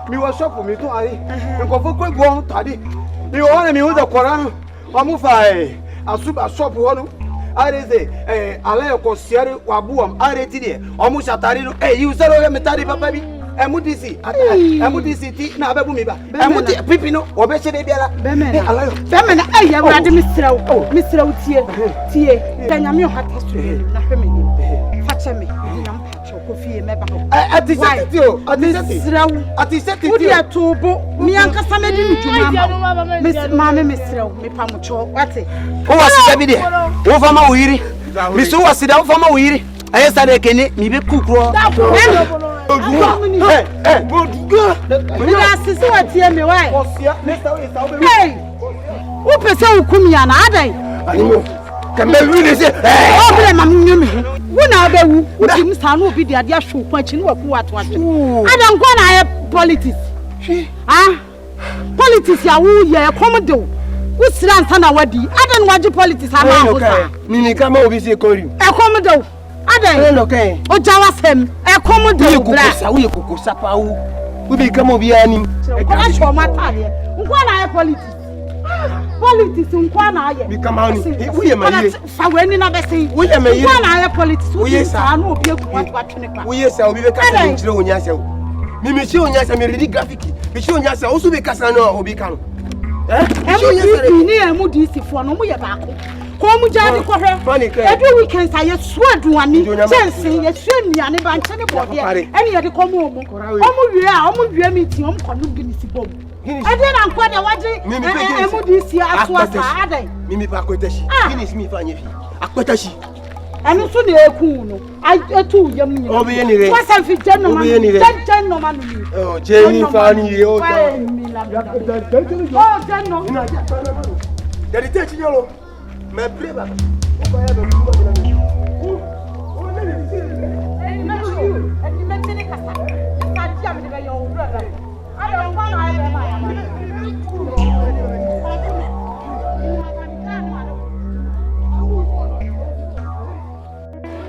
me was shop for me to I go for quick one tadi. You want me with the Quran? I'm fine. A super shop one. I say, Aleo Cosiari, Wabuam, I read it. Almost a tarino. Hey, you said, I'm a tadi, baby. I'm with this city. I'm with this city. Now, Babumiba. I'm with the Pipino or Bessia. Bemen, I am ready, Mr. Mr. Tie, then I'm your hat history. Fatcher me. At this Miss Mamma Mr. Mipamucho, what's it? Who was the video? Over my weary. Miss who was it out from my weary? I said, I can't maybe cook. Hey, who person Kumiana? Can really say, oh, when I be San will be the idea show punching what I don't go to politics. Politics, ya woo, ya commando. What's the answer? I don't want the politics. I'm okay. Mimi come over here, call you. A commando. I don't okay. Oh, Jawas him. A commando. We cook supper. We become over here. I'm sure my time. What I politics. Politics unkwana ye become on we am fa weni na be say we am ye unkwana ye politics we sa na obi ekuwa twatwene kwa we sa obi be kasa ni chire onya se mi me chi onya se me ready graphic me chi onya se o so be kasa na obi kan ni emu disi fo no mo ye ba ko mu jade ko hwe every weekend say yesu aduani sense yesu anuane ba nche ne bode ene ye de ko mu omu wie meeting omu ko no ginisi bom I didn't quite a watching. This year, I was Mimi Pacotashi. Finish me, Fanny. Aquatashi. I'm also near Kuno. I too young. Oh, be any what's a gentleman? Oh, Jamie Fanny. Oh, the detention yellow. My brother.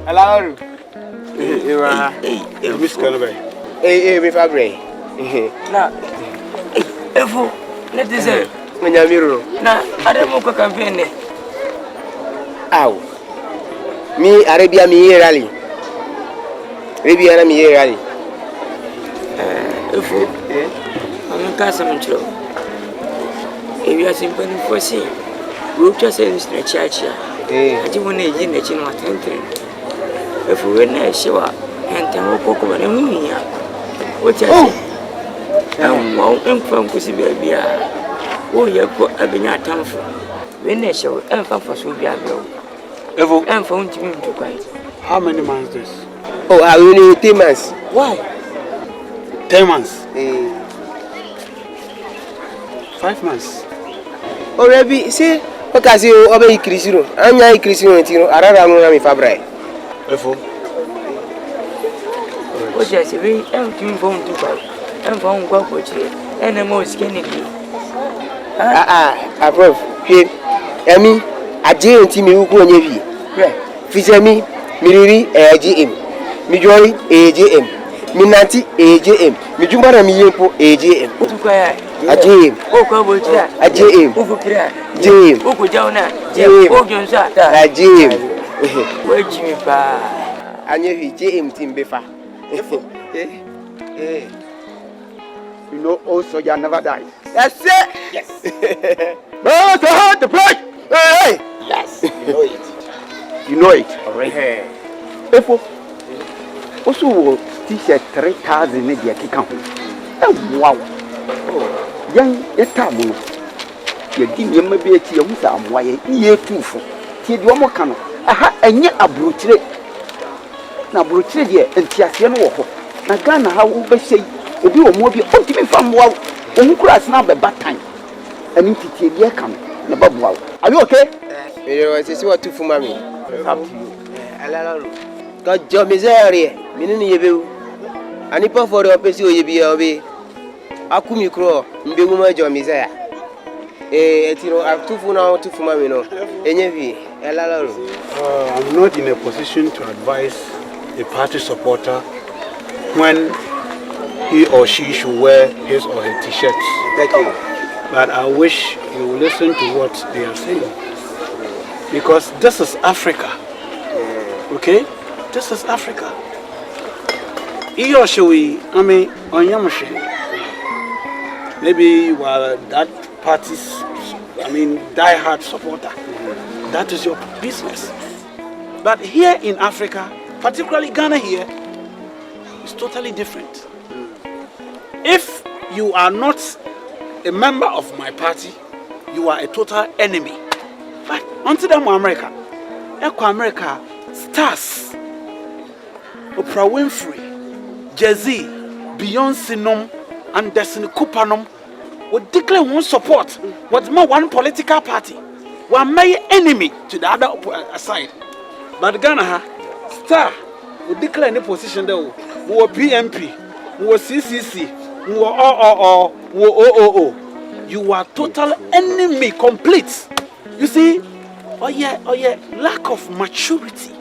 Hello. Hey, Miss Calabar. Hey, with Fabre. Now, EFO, let us say, when you're mirror. Now, I don't know campaign. Ow. Me, Arabia, me rally. Arabia, me rally. EFO, I'm a customer. If you are simply for see, group just in the church. I do want to get the chin attendant. If we were not sure, and then we'll go over the moon. What I say? I'm welcome from Kusibia. Oh, you put a binat town for. When they show and for Subia Bill. Evo and phone to me to quite. How many months this? Oh, I will need 10 months. Why? 10 months. 5 months. Oh, Rabbi, say, because you obey Crisino. I'm not Crisino, around Fabre. EFO. What I say, I'm phone to buy. I'm phone go for you, and I'm more skinny. Approve. Here, Emmy, a giant team who go near Fizemi, Miri, AGM, Mijori, AGM, Minanti, AGM, Mijumara Miyepo, AGM. AGM, AGM, AGM, Okujana, Ojonsa, AGM. Where Jimmy Pa? I knew JM Team Befa. You know, also, you never die. That's it. Yes. But the plate. Hey. Yes. You know it. You know it. All right. EFO. Also, T-shirt 3,000 media kick out. Wow. Young, a taboo. You give me maybe a tea of some way. Ye too. Tea, you more can. Aha, and yet a brute. na brochire de entiase no wo ho na Ghana ha wo be sei obi wo mo bi ontimi fam wo kura asna be batan ani titie bi e kan na babuwa are you okay you say what to for mommy up to you alala ka jo miseria minini yebe ani pa for the pesi oyebi obi akumi kro mbegu ma jo miseria etiro atufu na atufu mommy no enyevi alala I'm not in a position to advise a party supporter when he or she should wear his or her t-shirts. Thank you. But I wish you will listen to what they are saying. Because this is Africa. Okay? This is Africa. He or she, I mean, on Yamashe, maybe you are that party's, die-hard supporter. That is your business. But here in Africa, particularly Ghana here, it's totally different. If you are not a member of my party, you are a total enemy. But until them America, stars, Oprah Winfrey, Jay-Z, Beyonce nom, and Destiny Cooper nom would declare one support with one political party, one my enemy to the other side. But Ghana, star would declare any position there, who are PMP, who are CCC, who are OOO. You are total enemy complete. You see, oh yeah, lack of maturity.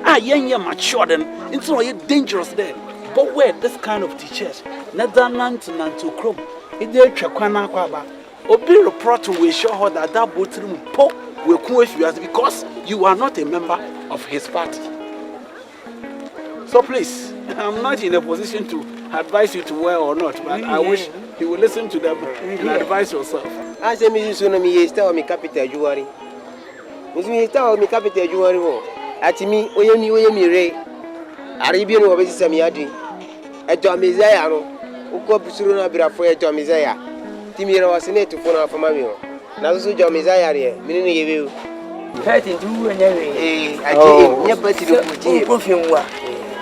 Yeah, mature then. It's all dangerous there. But where this kind of teachers, Netherlands and to Chrome, it did Chakwana Kwaba. Obi report to show that boat will come with you because you are not a member of his party. So please, I'm not in a position to advise you to wear or not, but I wish you will listen to them and advise yourself. I say me soon me stay me capital Juari. Me stay me capital Juari wo. Ati mi oyemi re. Arabian wo be sisa mi adi. Ejo Messiah no. Uko busuru na birafo ejo Messiah. Ti mi re wasine to fona afama mi ho. Na so jo Messiah re. Mi ni yebe o. Fight into anyway. Aje nya party do puji. Ko fi nwa.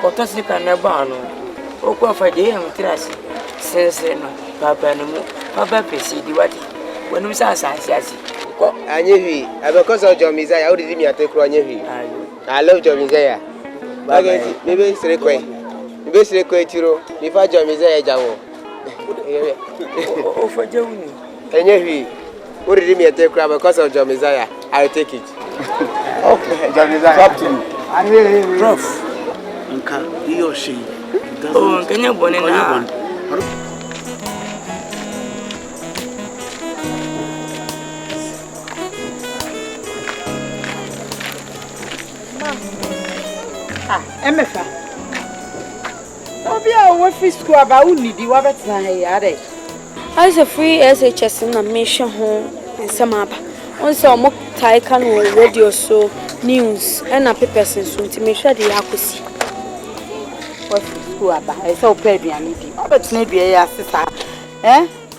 Ko to si kan na ba no. O ko fa je am trasi. Sense no. Papa no mu. Papa pesi di wati. Wonu sa asiasi. Ko anyevi. Because of jo Messiah, how did me atekro anyevi? I love jo Messiah. Bageti, maybe srekwe. Maybe srekwe tiro. Mi fa jo Messiah jawo. O fa jawuni. Anyevi. How did me atekro because of jo Messiah? I'll take it. Okay, jo Messiah. Up to you. Prof. Nka, he or she. Oh, Kenya bone na. Emefa. Obi a wo fi school aba unidi wa betina he yare. As a free SHS na mission ho nsamaba. Onse omo tai kan wo radio so news na papers so ntimehwe de yakosi. Wo fi school aba e se o pe aduane di. O betina dua ya sisa.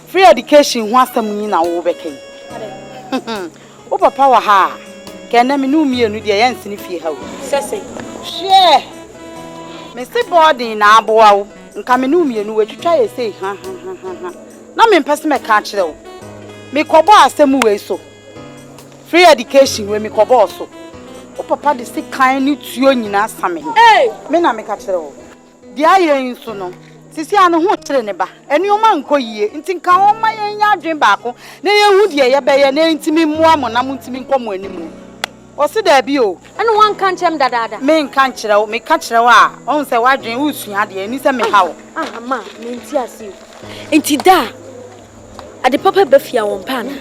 Free education ho asam nyina wo bekan. O papa wa ha. Kena me no mienu de yansini fie ha wo. Sese. Share. Mr. Body na aboa wo. Nka me no mienu watwitwa ye sei ha. Na me mpese me ka kire wo. Me kobo asem we so. Free education we me kobo so. O papa de se kan ni tuo nyina asame. Me na me ka kire wo. Dia yen so no. Sisi anu ho kire ne ba. Eni o ma nko yie. Nti nka o ma yen nya adwen baako. Na ye hu de ye be ye na ntimi mua mo na mo ntimi nkomo animu. Osi da bi o. Anu wan kan chem dada. Me nkan kire wo, me ka kire wo a. On se wadwen usua de ani se me ha wo. Ma, me nti ase. Nti da. Ade papa ba fia won pa na.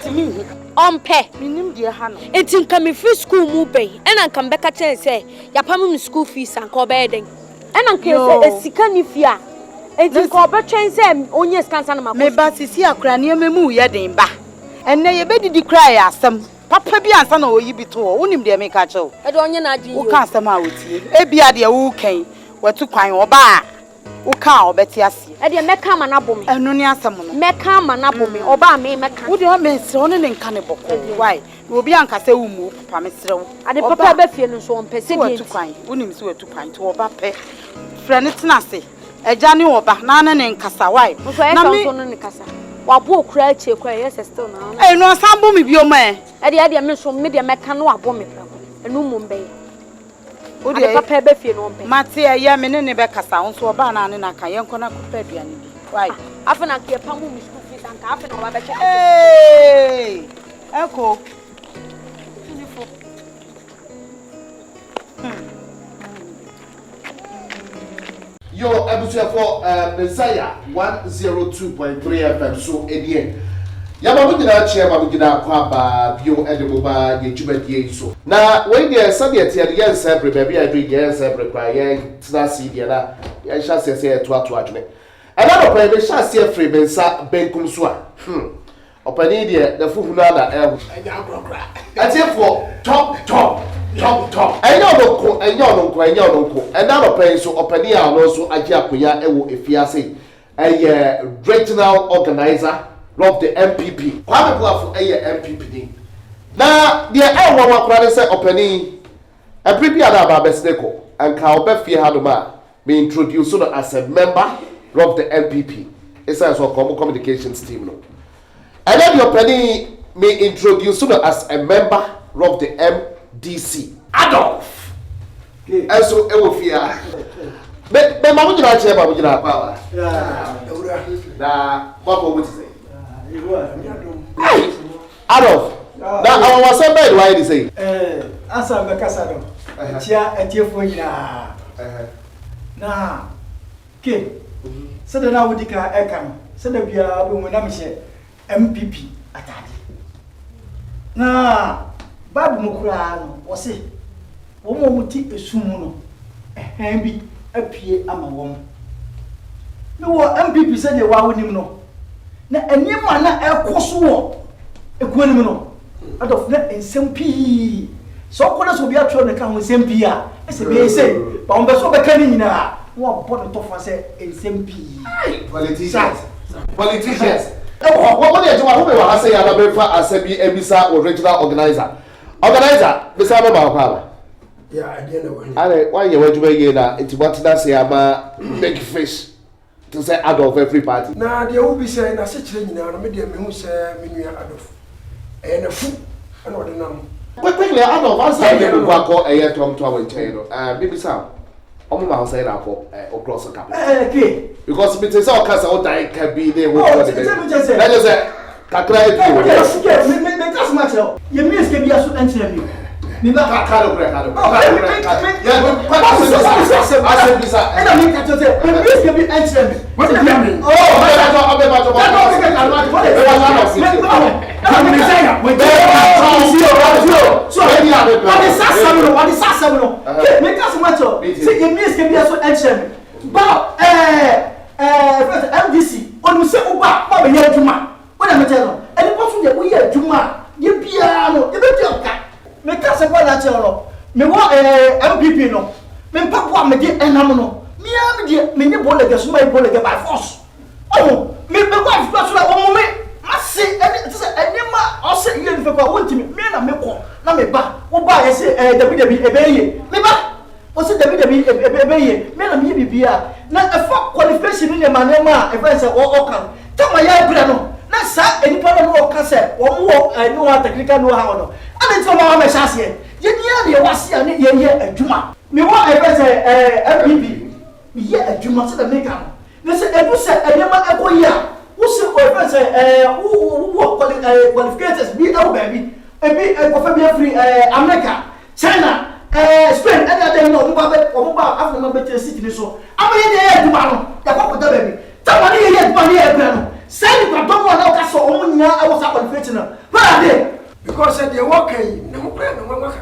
Ompe. Minim de ha no. Nti nka me free school mu ben. Ena nka mbeka chen se, ya pa me school fees anka obe den. Ena nka se esika ni fia. Nti nka obe chen se onye skansa na makosi. Me ba sisi akura ne memu ye den ba. Enne ye bedidi kra ya asem. Papa bi ansa na oyi bi to wo unim de me ka chew e do onye na adwen yo wo ka asem a wotie e bia de wo kan watu kwan oba a wo ka obeti ase e de meka ma na bome enu ni asem no meka ma na bome oba me meka wo de o me sre one ne nka ne boko why obi anka se wo mu papa me sre wo ade papa ba fie no so on pese de watu kwan unim se watu kwan to oba pe friend tinase eja ne oba na ne nkasa why na me no ne nkasa wabo okura ache kwa yes still na eh no sambo me bioma e de me so me de meka no wabo me prako enu mumbe o de papa be fie no mpe mate ya me ne be kasa nso oba na ne na ka yenko na kopa aduane bi why afena ke pamu mi school fees anka afena wa be che eko Yo, episode for MENSAH 102.3 FM so edie. Ya ba mugina chia ba mugina kwa ba bio edemo ba ye jubadie so. Na when ye sabe tie ye nsebre ba bia do ye nsebre kwa ye tina si dia na ye sha se to adwene. Ana no pa be sha se free bensa benkum so a. Opani dia the fufu na na ehu. Anya akrokra. Atiefo top. Enyo no nko. And now open so opani a no so agi akoya ewo efiase. Regional organizer of the MPP. Kwame Boafo MPP ni. Na dia ewo wakra say opani MPP ada ba besdeko and ka obefie hadoma be introduced as a member of the MPP. It's also communications team no. And then the opani may introduce as a member of the DC ADOM. And so Ewofia. But Mamu Jina Chair Babu Jina Power. Na what would say? ADOM. Now I was saying why they say. Asa Bekasado. Chia EFO ina. Na ke. Sada na wudika ekam. Sada bia bu mu na mhye MPP atade. Na Babu mukura no wose wo mo muti esumu no bi apie ama wom no wo MPP se de wa wonim no na enima na ekoso wo ekuanim no adof na ensempii so ko na so bi atro ne ka ho ensempii a ese be ese ba on be so be ka ni nyina wo bo no to fa se ensempii Politicians. What do you do? Who will say I'm a Asabi Emisa or regional organizer? Organizer, Miss Abba. Yeah, I didn't know. Why you want to be here? It's what I say. I'm a big fish to say out of every party. Now, they will be saying, I said, you know, medium who say, Minia Adolf. And a fool, I know the number. But quickly, out of us, I get a call a year to our channel. Maybe some. I'm not saying I go across the capital. Because it is all kinds of die can be there. That is a calculate. You miss can be a suit and tell you. MDC on say uba ba be adwuma wona me tell no eni poso de wo ye adwuma ye bia no ye be di oka me ka se kwala tell no me wo MPP no me mpapo me di enam no me am di me ni bolega so my bolega by force oh me be kwa fika so la wo me ase eni se enema o se ye nfe kwa wonti me na me ko na me ba wo ba ye se David ebeye me ba o se David ebeye me na me bibia na efa qualification ni manema efa se o kan tama ya bra no na sa enipa no o ka se wo mo no technical no how no ani ti mo ma sha se ye nia de wase ani ye adwuma me wo efa se MPP me ye adwuma se da me kan na se edu se enema ekoyi a wo se o efa se wo qualifications bi au baby ebi ko fa bi free America China Spain and then no Oba after my better city so I'm here to Bano, the Papa baby. Somebody here, money, send it, but don't want to cast on I was up on Fitna. But because they're walking, no plan, no one.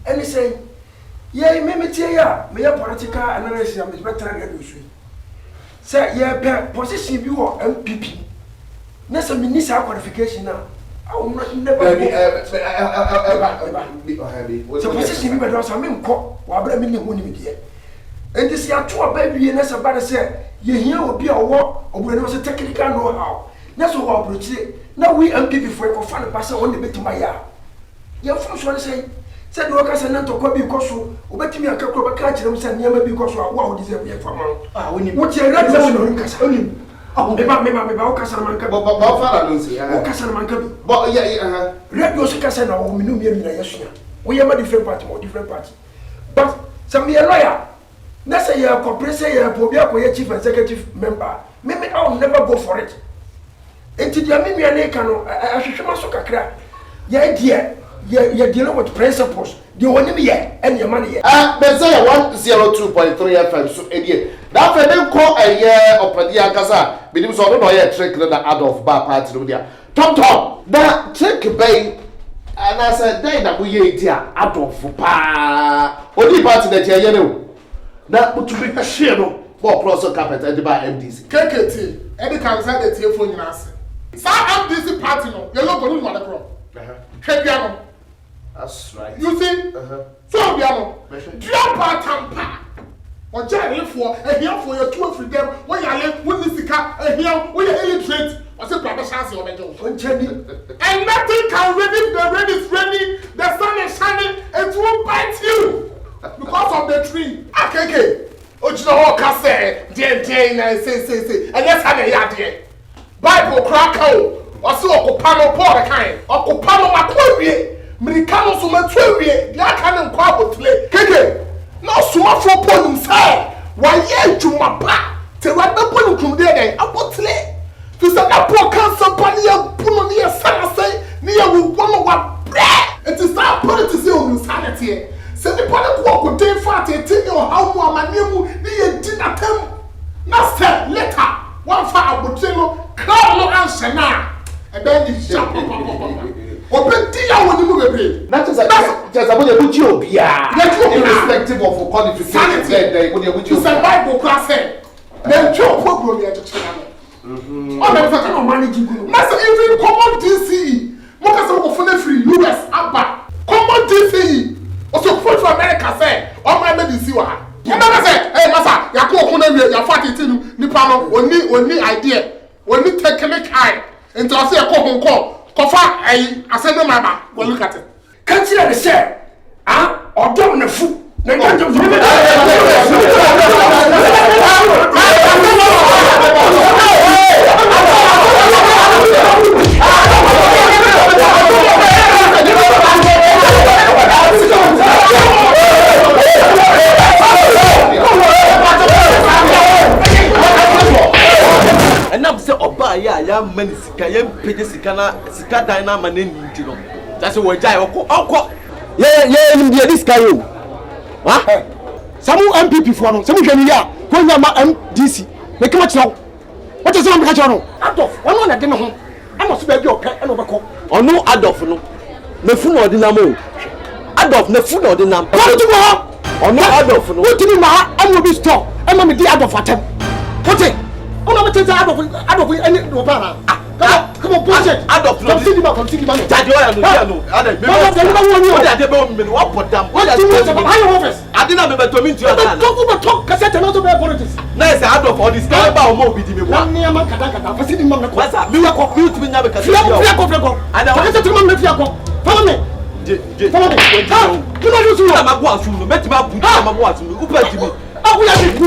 And they say, yeah, maybe here, may a political analysis is better than you. Say, yeah, position you are MPP. That's a minister qualification now. I will not never be so position me better so me nko wa bra me ne ho ni de and this ya to baby na se ba say ye hia obi a wo obure no se technical know how na so wa brochi na we MPP for ko fa ne pa se won ne betima ya ye fun so say Said you work as an antokwa bi koso, obetimi akakro ba ka kire say niam bi koso a wo deserve ye fama. Ah woni. Wo che red no no nkasa. Oni. Oh me ba wo kasa man ka. Ba fa la no say. Wo kasa man ka bi. But yeah red no kasa na wo minu mi na yesua. We are different party or different party. But some be a lawyer. Na say you corporate say you obi akoye chief executive member. Me I'll never go for it. Enti dia me na ka no ahwehwema so kakra. Ya dia you're dealing with principles. The one in here and your money. MENSAH 102.3 FM. So, again, that for them call a year of Padia Casa. Because I don't know a trick that out of bar party. Tom, that trick bay. And I said, day that we eat here out of pa. Only party that you know. That would be a shadow for Cross Carpet and by MDC. KKT, any council that you phone in us. Some MDC party, no, you look on one problem. That's right. You see? So, Biano, drop our tampa. Or Jerry for a here for your 2 for them. When you live, when you see car, a here, when you illiterate, or say, Brother Chance, or and nothing can ready. The rain is ready, the sun is shining, it won't bite you because of the tree. Okay. Ojino can say, dear, say, and yes, I am here. Bible crack out, or so, Okupano, poor kind, Okupano, Macquarie. Mirikano suma twewe dia kan nkwa abotule keke na suma fo ponum sai wa ye djuma pa te wa be ponum kum de den abotule to say na po kan sampa ne ya bunu ne ya sana sai ne ya wo no wa bre it is that politics on insanity se ni pone ko ko den fa te ti o hawo amanemu ne ya di na tem na step later one fa abotule no crowd no answer na e be di sharp Obedi ya woni mu bebre. That is just about the buji obia. Irrespective of qualifications there when you buji. It's a Bible class say. Then chop program ya to channel. Oh, na fata no manage you. Na say even common DCE. Mo ka say go phone free US aba. Common DCE. Also phone for America say. O my medicine wa. You never say, "Hey massa, ya ko okun na wi ya fati tinu nipa no oni idea. Oni technique eye." Into say ko honko. Kofa ai asendo mama go look at it. Can't you understand? Odom na fu. Na nganjo fu. And I'm say oba ya mani sika ya mpege sika na sika dan na mane nti no that's we jai okọ ye nim dia this guy o ha samu MPP fo no samu hwani ya ko nya ma MDC me kama kirawo what is am ka kirawo no adof wono na de me ho am so ba bi ope e no beko onu adof no na fu no ordinam o adof na fu no ordinam what do you onu adof no what do you ma am bi store e ma me di adof atem what Ono me tell adof any no para. Come on bullshit. Adof no. Come see the Daddy oya no. Ade me. What dey be me no what podam. What do you say? How office? Adina me beto me ntu ata na. Talk cassette no to be politics. Na say adof all this guy ba o mo bi di me kwa. Na me am kata. For see the man. Wasa me wa ko mute me nya be cassette. Flako. Ada cassette man me flako. Follow me. Follow me. You know you na magbo asu no meti ma bu na magbo asu no. Upa di me. Awu ya bi bu.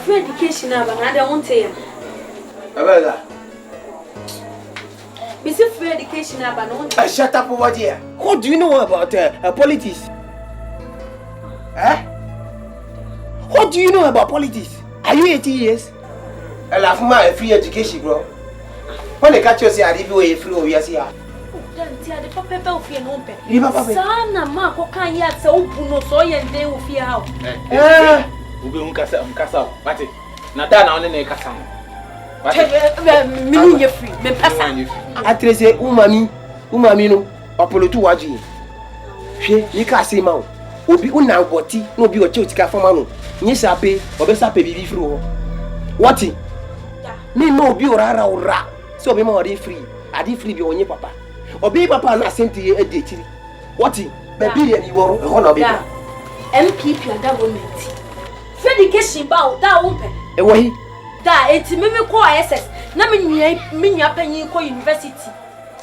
Free education aba na dey want ya. Abega. Bisi free education aba no want. Shut up over there. What do you know about politics? What do you know about politics? Are you 18 years? I laugh my free education, bro. When they catch you say I give you a free over here. Then tia the papa of your no pay. Sana ma ko kan ya se opu no so ye den wo fie ha. Ube hu kasa mkasa. Mate. Na da na one na kasa. Me you free. Me pesa. Atrese umami no opolotu waji. Hwe ni ka se ma o. Obi una boti na obi o che otika fama no. Nyi sape, obesape bibi free ho. What? Me no obi ora. So obi ma ori free. Adi free bi onye papa. Obi papa na senti e de tiri. What? Baby ya ni woro ho na obi. MPP and government. Education ba da wo pe. E wo hi. Da enti me ko SS na me nya panyin ko university.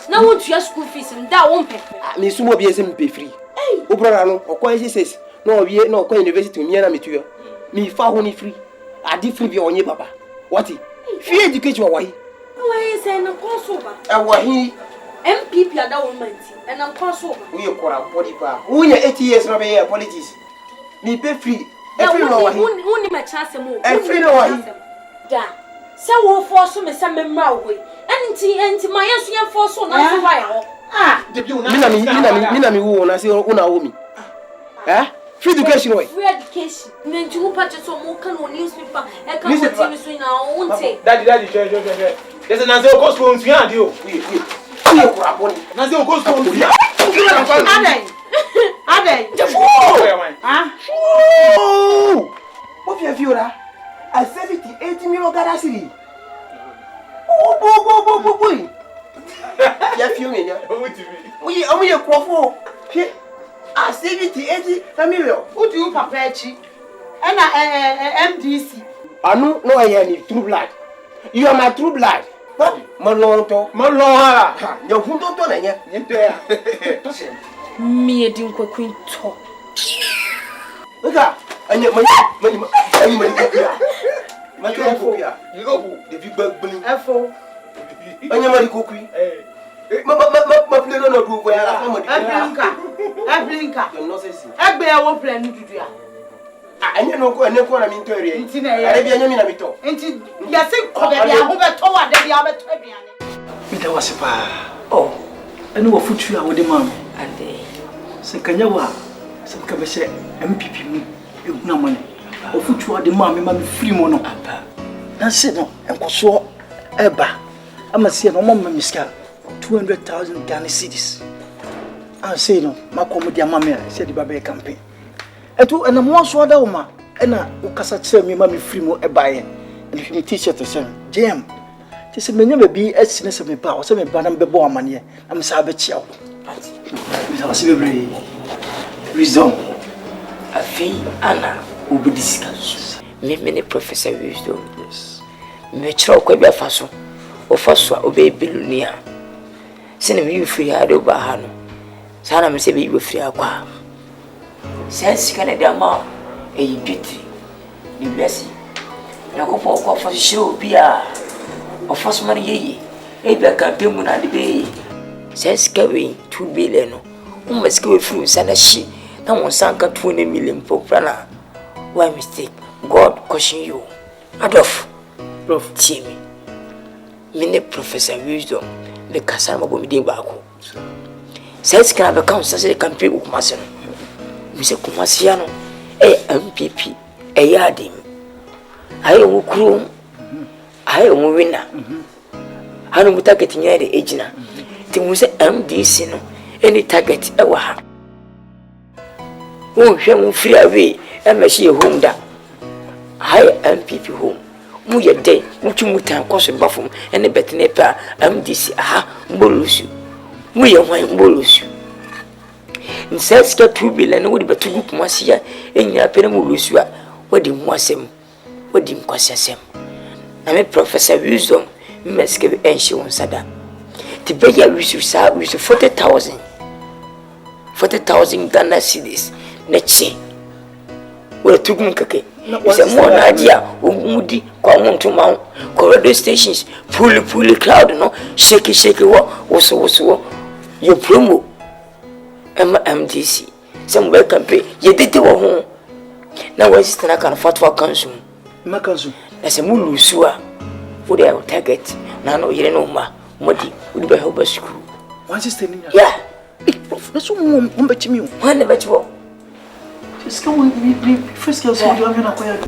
Na won tua school fees da wo pe. Me sumo bi esem pe free. O brother no o ko SS na o wie na o ko university mi na me tua. Me fa ho ni free. Adi free bi onye papa. What? Free education wa hi. Why say na ko so ba? E wo hi. MPP and government and I'm ko so ba. We kora body pa. Who ya 80 years na be politics. Me pay free. Every no wa hi. Who ni ma chance mo. Every no wa hi. Da. Se wo force me se memra we. Enti my yesu ye force na so why ho. Mina mi wo na se una wo mi. Free education way. Free education. Nenti wo pa so mo kan on newspaper. E kan wo TV so na wonte. Daddy, sure. There's an answer cost for you and you. We kora body. Nancy o cost for you. Adey. What you feel that? I 70-80 million Ghana cedi. Oh, boy. You feel me? We are crofo. I 70-80 million. Who do you prepare chi? And MDC. I know no I any true blood. You are my true blood. Malonto. Your food don't know any. Me edin kwakun to. Look at and money. You go the big bag bullying. EFO. And your money cookie. My play no go where I am. Eblinka. You're not saying. Egbe e won plan dudu ya. And you know go and go na mi to area. Nti na ya. Arabi anya mi na mi to. Nti ya se ko be ya ho be to wa de ya be to aduane. Me da wase pa. Oh. Ene wo futu a wo de mam. Ande. Se kanya wa. Se ka be se MPP mu. Ehuna mane. Wo futu a de mam me ma me free mo no. Apa. Na se no enkoso eba. Ama se no mo ma miska 200,000 Ghana cedis. I say no, my comedy mamma said the baby campaign. Etu and mo so da uma na ukasa tse me ma me free mo e bae and if you t-shirt to say jam ti se me nya be asine se me ba o se me ba na be bo amane na me sa be chia wo mi sa se be wisdom afi ana obi discuss me professor wisdom this me chiro kwa bi afaso o faso obe bilunia se me you free ado ba ha no sana me se be you free akwa sense Canada ma e yiti ni blessing na ko po ko fa show bia o fa so mari ye e be ka be mu na de be sense ka we 2 billion no o ma ske we fu sana shi na won sanka 2 million popra na why mistake God caution you Adolf prof Timmy mini professor wisdom le kasama bo mi de ba ko sense ka be ka so se campaign ko ma se no Mr. Kumasiano, MPP, ADOM. I am Krum, I am winner. I am targeting the agent. Timus MDC, any target ever have. Won't you free away and see a home that I MPP home. Muya day, Muchumutan, Cossin Buffum, and a better nepa, MDC, aha, Bolusu. We are my Bolusu. In says 2 billion would be 2 group Masia, and your Penamulusua, what him was him, what him causes him. I'm a professor wisdom, must give insurance. Sada. The Bayer we should start with 40,000 Ghana cedis. Neche. Well, 2 Munkake. It's a more idea, Moody, Kwamon to Mount, corridor stations, fully cloud, no, shaky, what was your promo. MDC. Some welcome pay. You did go home. Now, why is it I can fight for council? Makazu. As a Mulusua for their target. Now, no, you know, Modi would be help us school. Once is telling you. Yeah. That's one bet me. One bet you. Just come we first girls who do have an acquired.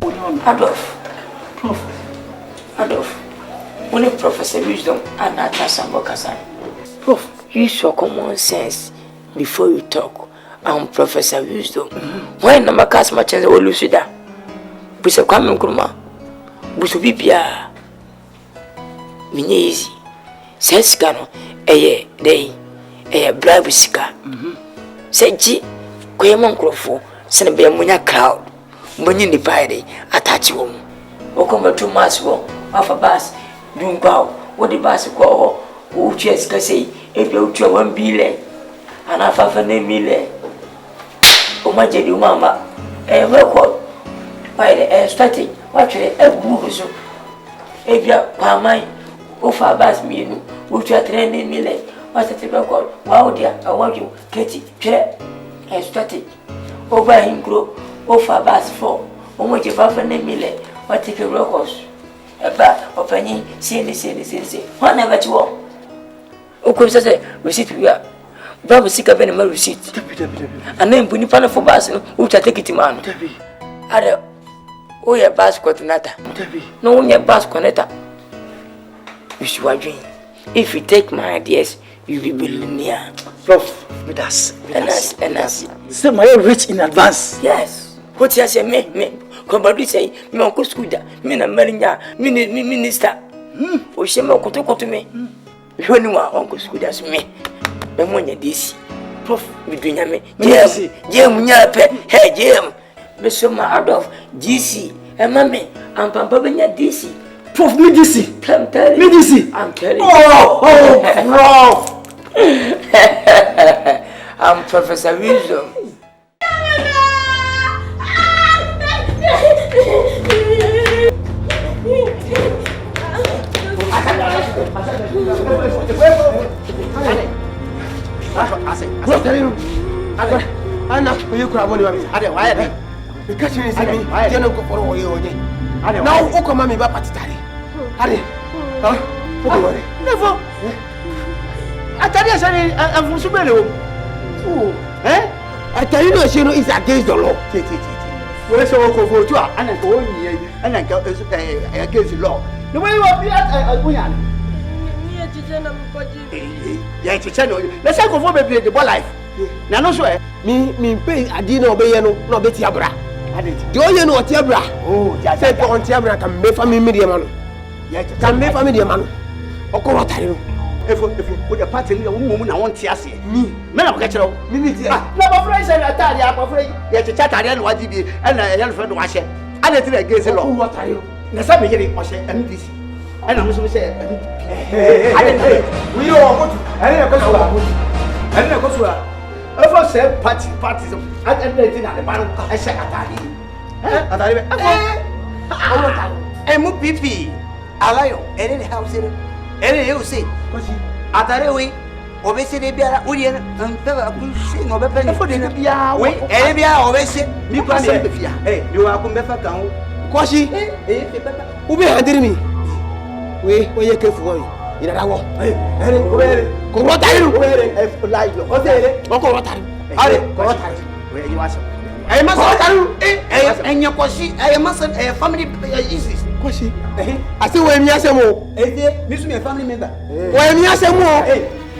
Adolf. Prof. Adolf. Only Professor Wisdom and not Asambo Kasan. Prof, use your common sense before you talk. I'm Professor Wisdom. When number cast my chance will lose that. Bisa kwame nkruma. Busu bibia. Minye easy. Sesika no eye dey. Eye bribe sika. Seji kwema nkrofo. Sene be munya crowd. Mbonye ni paide attach wo. Okoma too much wo. Afa bus. Dumpao. What the bus ko o chess ka say. If you try 1 billion. Ana fa ne mile. O ma jedi mama. Record. By the strategy, actually, a book so. If you are my offer bas me, which are training me, what's the record? Wow, dear, I want you, Katie, chair, a strategy. Over him grow, offer bas for, on what you have a name, what take a records. A bat of any, say, whatever you want. O could say, receipt we are. Bravo, sick of any receipt. And then Bunipana for bas, which I take it to man. Ada. Oh, your bass coordinator. No, your bass connector. If you take my ideas, you will be billionaire. Prof, with us. Say my rich in advance. Yes. What you say, me. Come say, me uncle Scooter, me na Marina, minister. Oh, she may go to me. You know, Uncle Scooter, me. The money this. Prof, we do me. Jam, hey, Jam. Mr. Adolf, DC, and Mammy, and Papa DC. Prof, me DC. I'm telling me DC. I'm telling you. Oh, Prof. I'm Professor Wisdom. Anna, you grab one of them. I don't know. The catching is me. I don't go for you. Now, who come on me back at Tari? Never. I tell you, I'm from Subelo. Eh? I tell you, it's against the law. Where's your uncle for you? And I go in and I go against the law. The way you are at Guyan. Yeah, let's go for the boy life. Now, no swear. Me pay. I didn't obey you. No, bet you bra. Do you know what you bra? Oh, just say on Tiabra can be family media man. Yes, can be family man. Or come what I do. If you put a party, a woman, I want to see me. Men of Ketchup, Minute. Never friends and Italy, I'm afraid. Yet a chat I didn't want to be and a young friend wash it. I didn't think against the law. What are you? The same getting wash it and this. And I'm supposed to say, we don't want to. I didn't go to I first said parties of anything at the bottom. I said MPP, Alayo, any house in any you see. Atarewe, obviously, Bia, William, and Sing of a penny for the Bia, wait, Arabia, obviously, because hey, you are come back down. Quashi, who be handing me? Wait, where you came for? In a hour. Go what are you wearing? Like you. What are you? I must and your Quashi, I mustn't a family issues. Quashi, I see when Yasamo, miss me a family member. When Yasamo,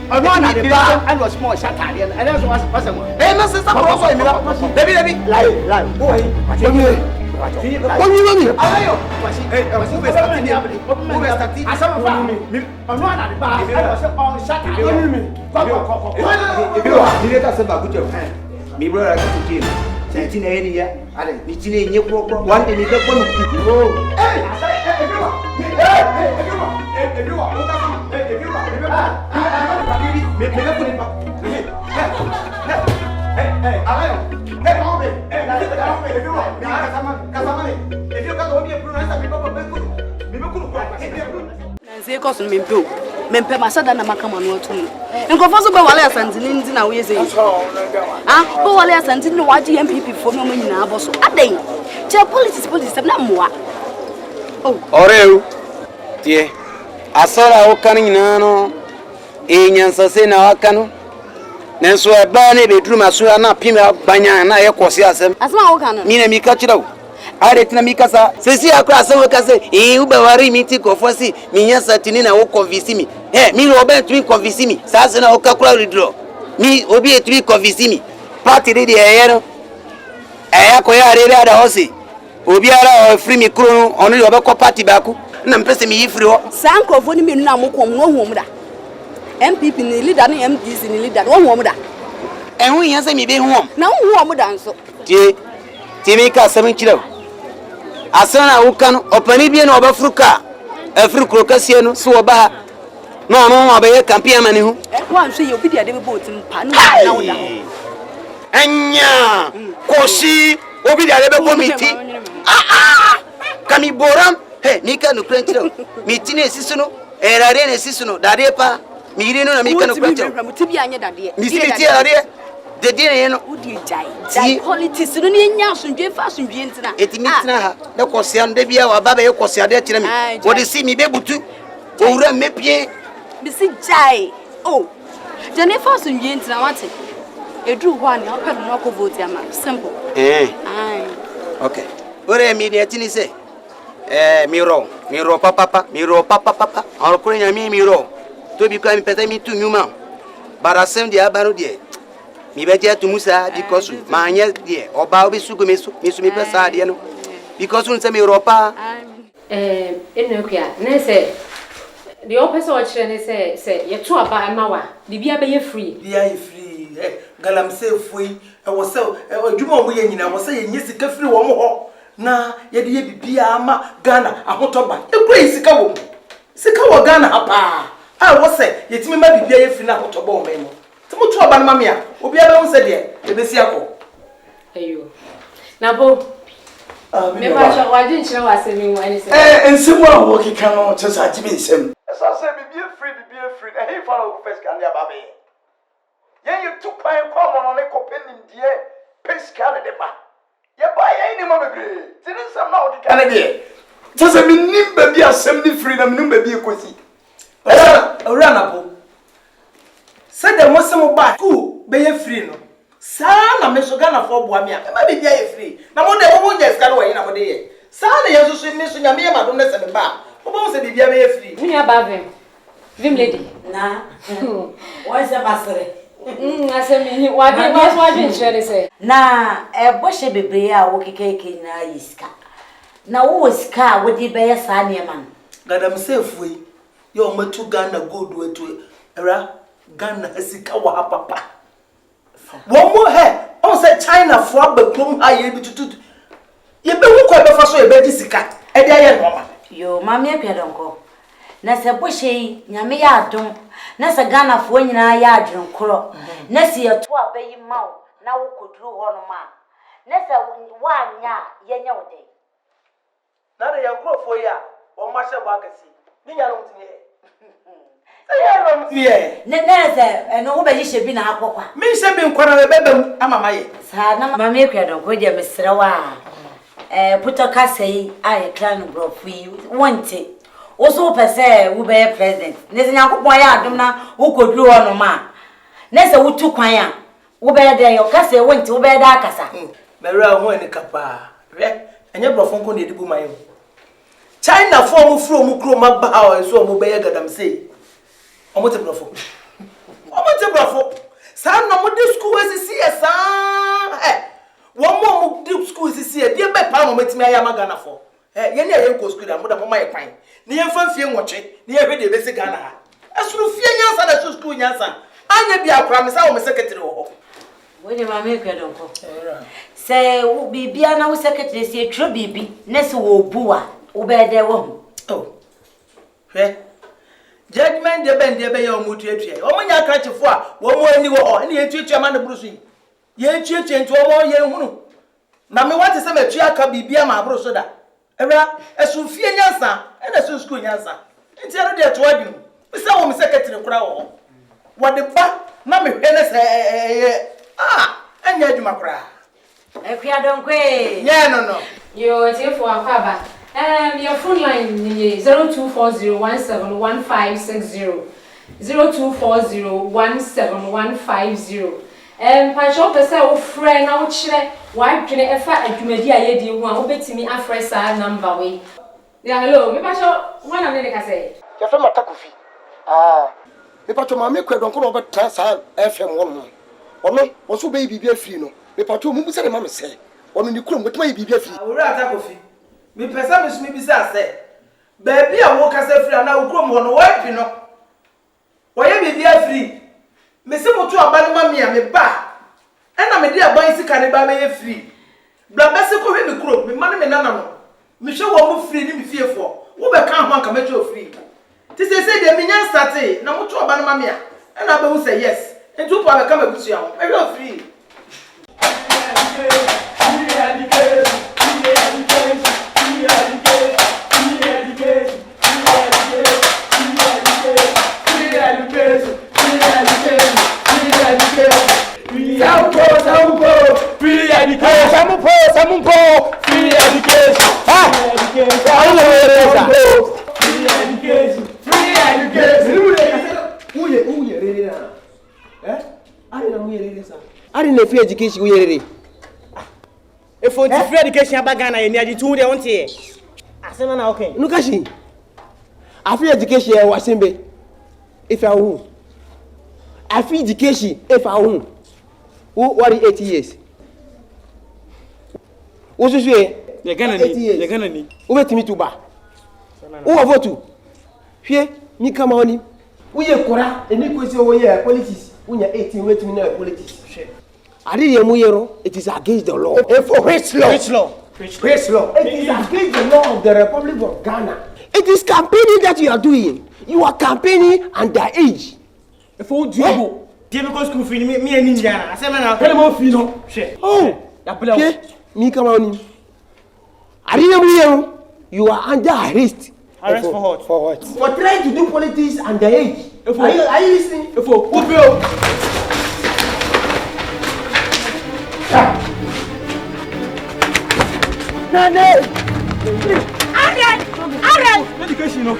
I want to be and was more Shatarian, and that's what was possible. Hey, Master, baby, like, boy, what do you mean? I Say cause me mpe masada na makama no atum nkofo so be wale asantini ndi na we say ah bo wale asantini no waje MPP fo no nyina aboso aden che politics na moa oh oreu tie asara o kan nyina no enyansa se na waka no nenso eba ne bedrum aso na pime banya na ye kwose asem asema wo kan no mi na mi ka kira wo are tina mikasa sesi akra asem ka se ube wari mi ti kofosi mi nya satini na wo convince mi mi ro ben tu convince mi sa se na o kakura withdraw mi obi e tu convince mi party de eye no ko ya re ada hosi obi ara o free mi kuro onu yo be ko party ba ku na mpese mi yi free ho sankofo ni mi nu na mokom no hu da MPP ni leader ni MDC ni leader wo hu da ehun yan se mi be hu na hu da nso tie mi ka asem kire asana ukano opani bie na obafruka afrikro kasie no so oba no no abaye campaign mani hu wan hwe ye obi dia de be bot mpa no na wo da anya koshi obi dia de be committee kami boram mika no krentiro miti ne sisuno erare ne sisuno dade pa miri no na mika no krentiro mutibi anya dade mi sibiti dade de die no udi jai politics no ne nya asundwe fa asundwe ntina etimi tina ha de kosia no de bia wa baba ye kosia de kire mi wo de si mi bebutu owura mepie bi si jai jane fa asundwe ntina wate edu ho ani o pelu no ko vote ama simple okay ore mi de tini se miro papa on ko nya mi miro to bi kwa mi pete mi tu nyuma barasem de abanu de mi beje to musa because manya de oba obi sugo mesu mi pesa de no because un se mi ropa enokua ne se the opposite o kire ne se ye to aba amawa de bia be ye free galam se foi e wo se adwuma mo ye nyina wo se ye nyisi ka free wo mo ho na ye de ye bibia ama Ghana ahotoba ekwe sika wo Ghana apa wo se ye timi ma bibia ye free na ahotoba o memo timo to aba na mame a obi aba wo se de e be si akọ ayo na bo me ba cha waje nchira wase mi wani se ensemu a wo kika no tsa jibe nsem esa se bibia free e he follow first kan ya ba be you took my common on a copenning dear, Pescana de Ba. Ye buy any mamma, didn't some now the Canada. Doesn't mean nimba be a 70 freedom, number be a quasi. Run up. Said the Muslim back, who be a free no. Sana Mesogana for Boamia, maybe be a free. Now, one day, won't just get away in our day. Sana, you should miss your mere madonnas and the bar. Who said be a free? Me above him. Vim lady. Nah, what's the master? Asemi waje nchire se na boshe bebre a wo kekeke na yiska na wo ska wo di be sa neman gadam sefui yo matu Ghana gold wetu era Ghana asika wa papa wo mo on say China fo abakrom ha ye bitutu ye be hu kwa be fa so ye be di sika e dia ye no ma yo mama e pedonko na se boshe nyame ya adom na se Ghana fo nyina ya adwen kro na se ye to abayi mawo na wo koduru ho no ma na se wanya ye nya wode na de yankrofo ya wo ma hye bo akasi ni nya no mtini ye no mtini ne se no wo be hye bi na akokwa mi hye bi nkora be bebam amama ye sa na mama e kwadon ko je mesrewa puto kasei aye clan brofu yi wonte oso pese wo be president ne se nyankopon ya adom na wo koduru ho no ma ne se wo tu kwan a wo be de yo kase wonte wo be da akasa mera ho ni kapa re enye brofo nko ne edibu mayo China for mu fro mu kro ma ba o so mu be gadam sei omote brofo sa na mo di school asisi esa wo mo di school asisi e de be pa mo metimi aya magana fo ye ne ye ko school da mo da mo ma ye kwan ni ye fa fie nwoche ni ye hwe de be se Ghana ha asuru fie nyansa na school nyansa anya bi akra me sa wo me secretary wo woni mama e kwadon ko se wo bibia na wo secretary se tro bibi na se wo buwa wo be de wo hwe judgment de be ye o mutu etua o munya krachefo a wo mo ani wo ni etuatua ma na brusu ye etuatua nti wo mo ye hunu na me wate se metua ka bibia ma brusu da ewra esu fie nyansa e na su school nyansa nti ero de to adwum se wo me secretary kura wo de ba na me hwe ne se anya adwuma kura ekua donkwe no yo tifo akwaba your phone line is 0240171560 0240171560 Pancho pesa o friend na o chire wa dwene efa adwumadi a ye di hu a obetimi afresh number we. Yeah, hello, me Pancho, one am dey ka say. Ya fe mata kofi. Me Pancho ma me kwedo nko no betra sa FM won no. Ono wo so be bibia free no. Me Pancho mu se ma me say. Ono ni kurom betuma bibia free. Awura ata kofi. Me pesa me sumi bi sa say. Baby a wo ka say free na wo kurom ho no wo pi no. Wo ye bibia free. Me se moto aba no ma me a me ba. Ena me di aba isika ne ba me ye free. Bla be se ko hwe me kurom me ma ne me nana no. Me hwe wo mo free ni me fiefo. Wo be kan ho anka me jo free. Ti say de me nyan start na moto aba no ma me a. Ena ba hu say yes. Entu po aba ka me busu ya ho. E hwe free. Free education we yere. If on free education abagana ye ni adi tu de won tie. Asema na okay. Nukashi. A free education e wasembe. If I who. A free education if I who. Who worry 8 years. Wo so ye gana ni. Wo betimi to ba. Wo vote. Hwe mi kama oni. Wo ye kora eni kwese wo ye politics. Wo nya 18 wetimi na politics. It is against the law. For which law? Which law? Which law? It is against the law of the Republic of Ghana. It is campaigning that you are doing. You are campaigning underage. For Diego, Diego school fee me and Ninja. I said, "Man, I more fee no." Oh, me come on. I didn't you are under arrest. Arrest for what? For what? For trying to do politics underage. Are you listening? Nane! Arrête! Education, no.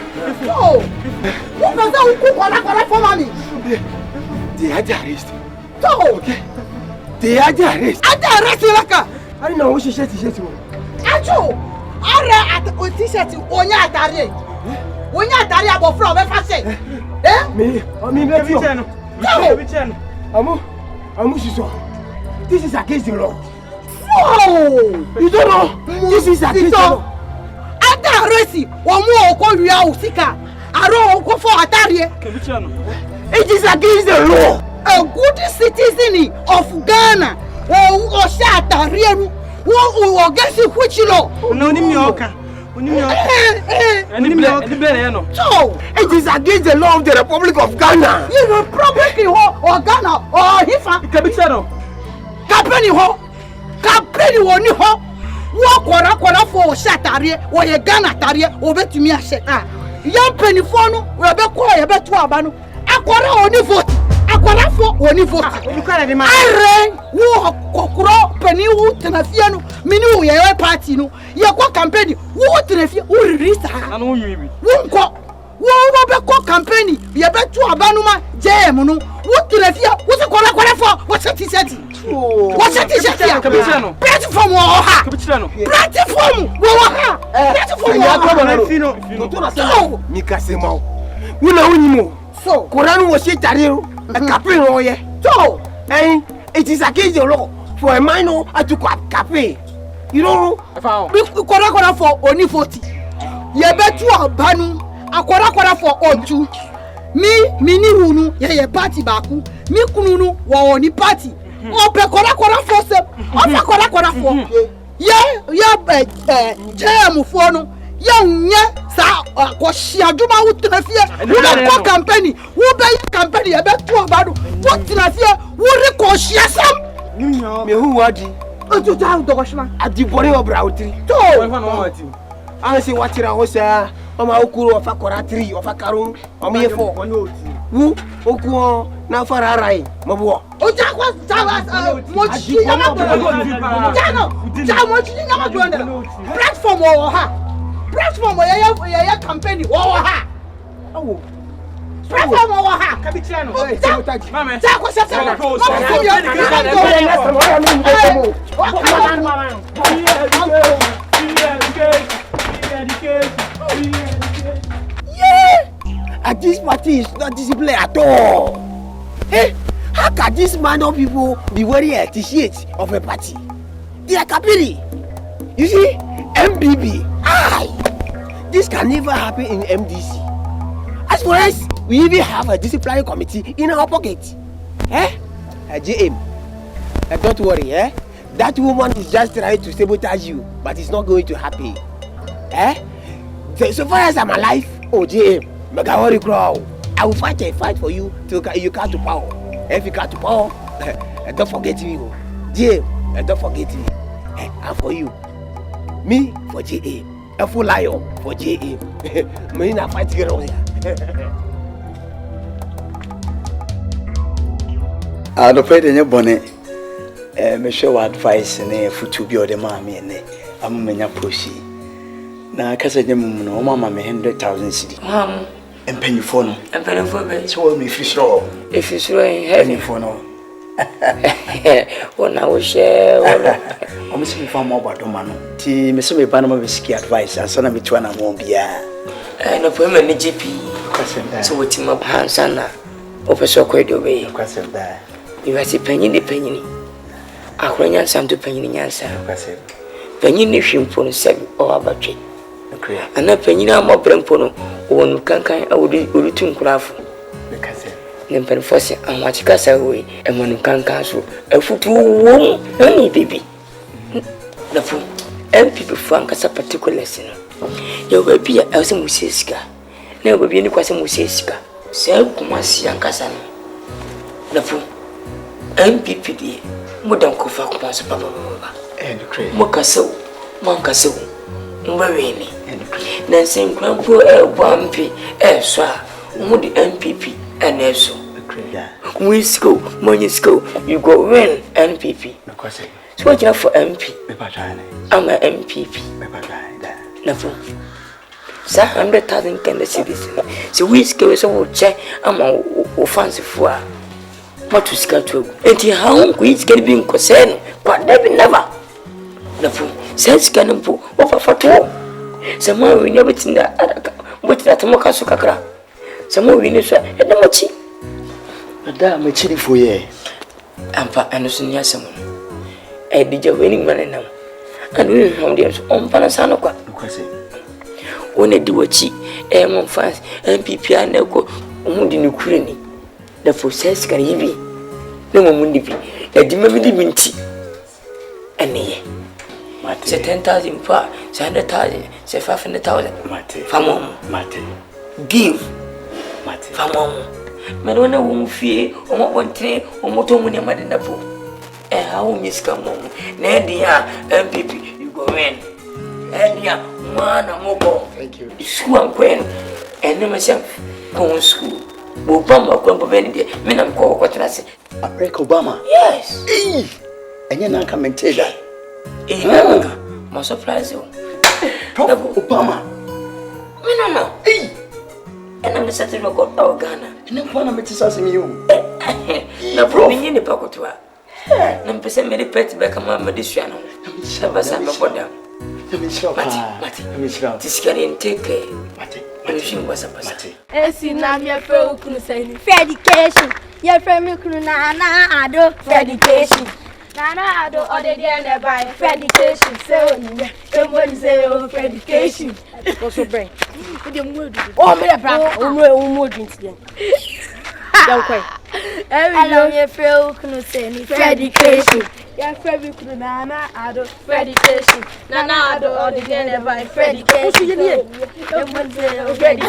Oh! Who does that cook on formally? They are arrested. So! Okay. They are arrested. Are arrested laka? I don't know what she said. Acho! Are at o t-shirt onya atare. Onya atare abo from e fa say. Me make you. Amu siso. This is against the law. Oh! You don't know? This is against the law. Ada arrest omu oko wia osika. Aro oko for atare. It is against the law. A good citizen of Ghana. O sha atare nu. Wo get which law? No ni mi oka. So, it is against the law of the Republic of Ghana. You know, Republic or Ghana or Hifa. Company ho. Company woni ho. Wo kwara for shatare or ye Ghana tare obetumi ahye. Young penny for no we be ko ye be to aba no. Akwara oni vote. Akwara for oni vote. Are wo kokoro penny wo tenafia no mini wo ye party no. Ye kwa campaign wo tenafia wo release ha. Anu yibi. Wo nko wo be ko campaign ye be to aba no ma jam no. Wo tenafia wo se kwara for wo se t-shirt. What is it? Platform or ha? Platform or Platform. Mikasema. Una unimo. So, Koranu was it tariro. A cafe roye. So, and it is against the law for a minor to cafe. You know, Kora for only 40. Ye bet you a banu. A Kora for Oju. Me hunu ye party baku. Me kununu wa oni party. Ope kora for se. Ope kora for. Jam for no. Sa ko shiaduma utrafie. Wo ko campaign. Wo be campaign ye be to abadu. Wo trafie wo reconciasam. Me hu wadi. Ojo ta dogoshma. Adibore obra utri. To. Anse watira hosa. Mama okuru ofa kora 3 ofa karu. Omo ye 4. Wu okuo na fararai mabo. Oja kwa mochi nyama Jano. Mochi nyama platform o ha. Platform ye campaign o ha. Awo. Prefer mo wa ha. Kabichano. Mama. Ta ko se se. At this party is not disciplined at all. Hey, how can this man of people be wearing a t-shirt of a party? They are capiri. You see, MPP. Aye. This can never happen in MDC. As for us, we even have a disciplinary committee in our pocket. GM. Don't worry, that woman is just trying to sabotage you, but it's not going to happen. So far as I'm alive, GM, mega worry crowd. I will fight a fight for you till you come to power. If you come to power, don't forget me, GM. Don't forget me. And for you, me for GM. A full lion for GM. Me na fight girl here. No pray any bonnet. Me show advice ne futu bi ode ma me ne. Amumenya poshi. Na kasa nyem no mama me 100,000 cedi. Empanyfo no. Empanyfo be. So me fisho. If you show in heaven for no. Ona wo share wala. O me se me fa mo badoma no. Ti me se me ba na ma be ski advice asa na me twa na mo bia. No problem ni GP. So what him up hands na. Officer kwedo be. Kwasem da. You see penny. Akwanya sam to penny nyansa. Kwasem. Penny ni hwimpo no seb o abatwe. Okay. Ana penny na mo brempo no wonu kankan awudi olutu nkurafo. Kwasem. Nempen force anwachika sawe emanu kankan so afutu wom ani bibi. Na fu MPP fankasa particulars no. Yo baby e se musesika. Na baby ni kwase musesika. Se kumasi ankasa no. Na fu MPP di mudan ko fa ko so papa. Crazy. Mo kaso, man kaso. Mbaweni. Na sen krampo e bampi e so a mo di MPP eneso. We school, money school, you go win MPP. So what you have for MP? I'm a MPP. Never. 100,000 can the cities. So we school so check. I'm a fancy for what to schedule. And how we can be concerned, but never. Never. Sense can put over for two. Some more we never think that. What that Mokasu Kakra? Some more we need to and no chi. Da me chiri for ye. Ampa anusunya someone. Did winning man now. And we found them on Panasanoka. When they do a chi, mon fans, MPP and Neko, Mundi Nukrini. The process can he be? No Mundi be. A dimabili minty. And ye. Say 10,000 per, 100,000, say 500,000. Famon, Mate. Give. Mate. Famon. Melona won't fear, or one train, or motor when you're mad in the pool. And how Miss Camon, Nadia, MPP, you go in. And ya, man, I'm mobile. Thank you. School and Queen, and then myself, go school. Obama, come for any day, men I'm called what I say. Obama? Yes. And you're not coming to that. My surprise you. Obama. No. And I'm the certain record of Ghana. And I'm one of the assassin you. No problem in the pocket to her. I'm percent many pets back among my district. Never said my body. Let me show you. This can take care. Mati was a person. Now your friend couldn't say education. Your friend couldn't do education. Nana do other than by education. So somebody say education. Also bring. Oh, my brother, drinks again. Don't quite. Hello, your friend couldn't say education. Your friend couldn't do education. Nana do other than by education. Someone say education.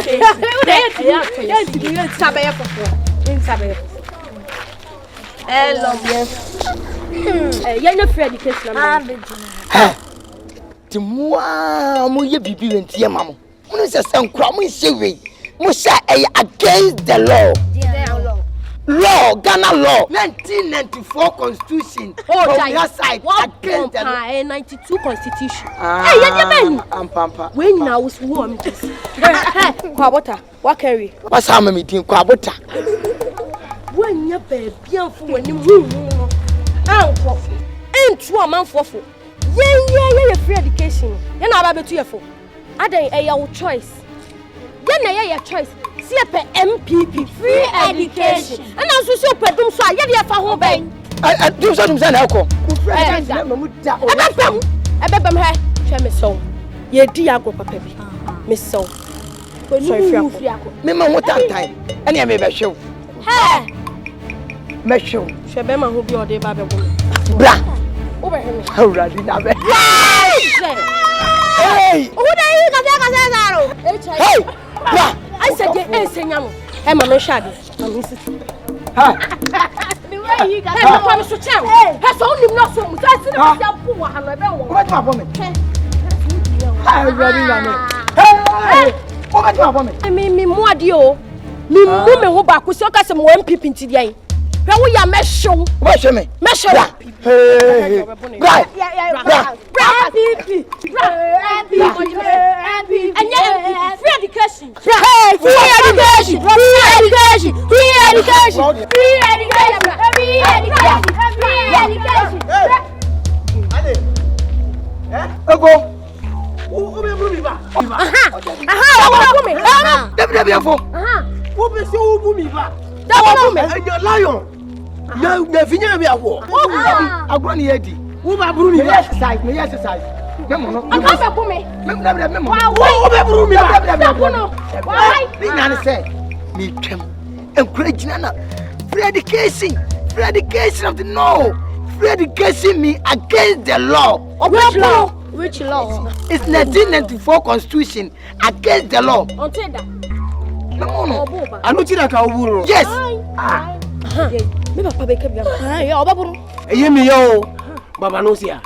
Hello, you're not for education. To moi, you be doing to your mamma. When is a son crumbing, she against the law. law, Ghana law, 1994 constitution. Oh, from your side against the 92 constitution. Hey, you I'm pampa. When now was warm just. Hey, Kwabota, what carry? What's happening meeting Kwabota? When your baby when you move. Uncle. Ain't 2 months for. Yeah, free education. You're not about to your phone. I don't your choice. Then your choice. See a MPP free education. And also so pedum so ya dia fa ho ben. I do some say na ko. Ebebam he hwe me so. Ye di agro papa bi. Me so. Sorry free ako. Me ma ho tantan. Ene me be hwew. He. Me hwew. Hwe be ma ho bi ode ba be bo. Bra. Wo be he me. Already na be. Hey! Who dey you kase zaro? Hey! Bra. I said ye senyamo. Hey mama shade. Mama sit. Ha. The way you got hey papa so chen. Hey so nim no so mu say se na ya bu wa ha no be wo. What ma for me? Hey, ready na me. Hey! What ma for me? Me mo ade o. Me mu me ho ba ko se o ka se mo MPP nti dia. Hwe wo ya me show. What show me? Me show. Hey! Bra. Bra. MPP. Free education. Hey, free education. Free education. Free education. Free education. Free education. Free education. Ego. Who be buru mi ba? Wo me. Debi afo. Who be say who buru mi ba? Da wo me. Lion. Na finya bi awo. Agro ni edi. Who ba buru mi ba? Exercise, me exercise. Memo no. Aka be bu me. Memo. Who be buru mi ba? Why? Ni nan say me twem. Encourage na free education. Free education of the no. Free education me against the law. Which law? Which law? It's 1994 constitution against the law. Until that. No. Anu tira ka oburu. Yes. Me papa be ka bia. Ya obaburu. Eye mi yo. Baba no sia.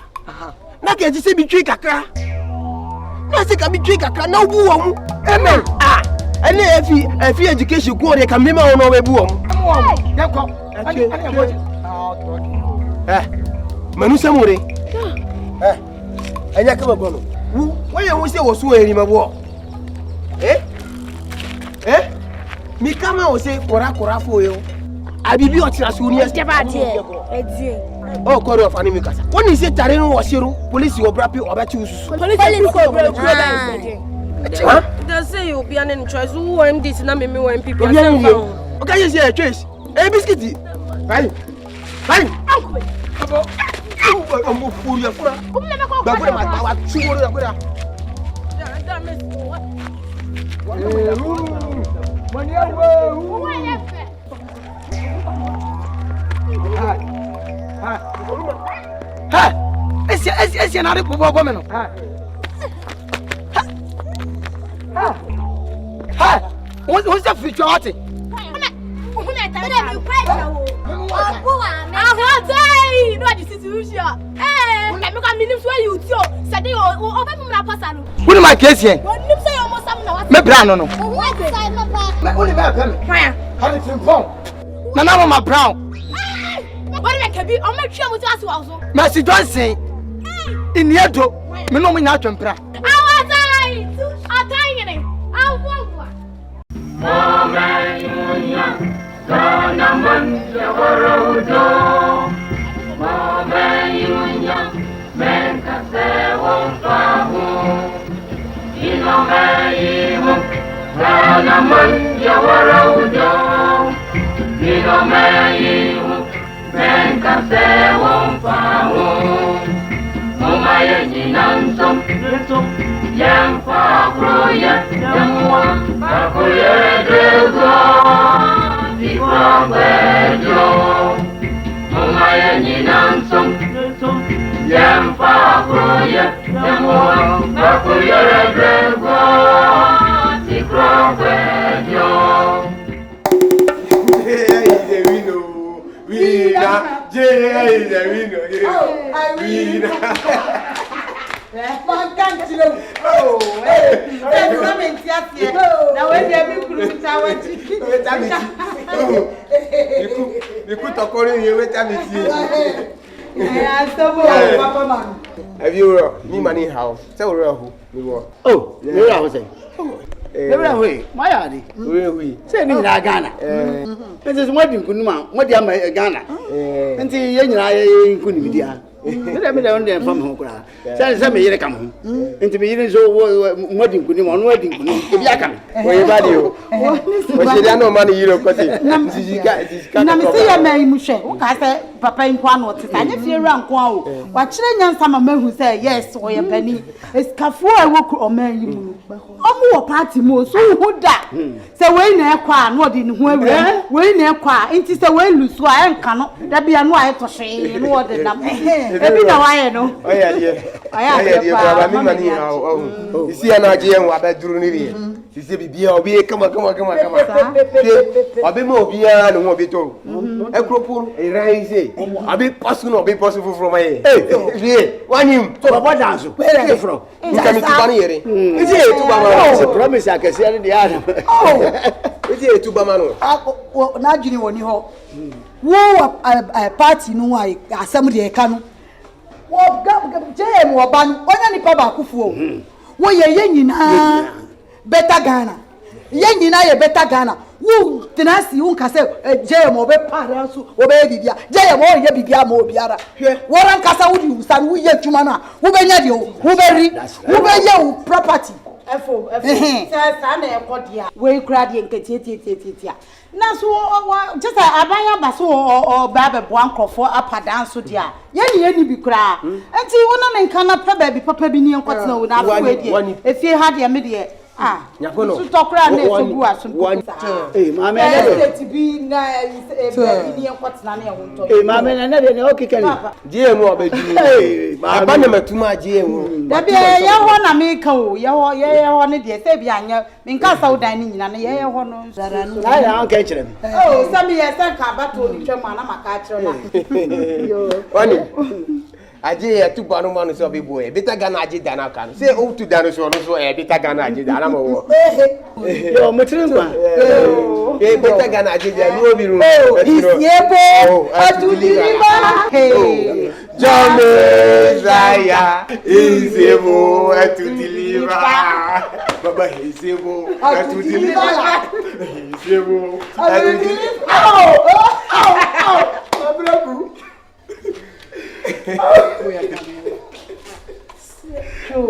Na ke ji se bi twi kakra. Na se ka bi twi kakra na wu wo mu. Amen. Ene efi education ko de ka me ma ono we bu wo mu. Yakọ. Manu samure. Anya ka bagono. Wo ye wo se wo so eri mabo. Mi kama wo se kora fo yo. Abibi o tira so ni Jeba die. Edie. Oh, kore of anime kasa. When you say tare no washiro, police will brapi obeti ususu. Police go bra. They say you be an choice. Who am this na me when people are saying. Okay, you say a choice. Eh biscuit. Fine. Abo. Omo furi afura. Ba gbe ma wa tuwo ro gbe da. Money away. Esse na re bobo me no. What's the future what? Who my case here? Me brown no. Only back me. Fire. How it from? Na na my brown. What make be o me twa mo ti aso aso. Mercy Johnson. Iniedo. Me no mo nya atwempra. Awatai. Atai ni. Awwa. Momentunya. Dona man ya warodo. Momentunya. Menka se won fahu. Ino meimu. Dona man ya warodo. Ino meimu. Menka se won fahu. Mumaye ninansom. Yang fakroya. Yang fakroya drego. Tikwa bejo. Mumaye ninansom. Yang fakroya. Yang fakroya drego. Tikwa bejo. Winner, Jay is a winner. Winner. Man can't you know? Oh, hey, come in here. Now when you have been tower, you could talk on you with me. Papa man. Have you me money how? So who? Oh, where I was saying. Where way? My yard. We say in Ghana. This is what you couldn't want. What you are Ghana. And see, you couldn't be there. Let me down there from home. Say, some year come home. And to be so what you couldn't want, what you couldn't. Where about you? But you don't know money, you don't got it. Nam Papa in Kwano, if you run Kwao, what children some men who say yes or a penny. It's Kafua work or man you. Oh, party more so would that. So when they're qua, what in whoever, when they're qua, it is a way loose, so I cannot. That be a wife to say, and what the number. Every now I know. Oh, yeah, I have money now. Oh, you see an idea what I drew near you. You see, be come on. I'll be more beer and more bit of a crop, a rise. I'll be possible from my hey, one him. What answer? Where are you from? You come to Banny. It's a promise I can see the other. Oh, it's here to Bamano. Oh, not you when you hope. Whoa, a party, no, I somebody a canoe. What Jam or Ban, or any papa kufu. What ye better Ghana. Yen better Ghana. Woo, tenasi unka say Jam or be parents or baby, Jam or ye be more biara. Warren Casa would you stand with your chumana, who be you, who be you property. EFO, we crowd and get now, so just a banya basso or Baba Blanco for upper dance with ya. Yenny be cry. And see one and cannot baby Papa Bini and Cotton without waiting. If you had your media. Ah, you talk around one. Hey, Mamma, to be nice. Hey, Mamma, and never okay. Dear, hey, I banner to my dear. That be a young one, I make oh, yeah, on it, yes, Sabian, in Castle dining, and a year one. I don't catch them. Oh, some years I can't but to German, I'm a catcher. I did 2 pounds of a boy. Better than I did than I can. Say, oh, to dinosaur, so a better than I did. I'm a better than I did. Oh, John Messiah is able to deliver. Baba is able to deliver. He's able to deliver.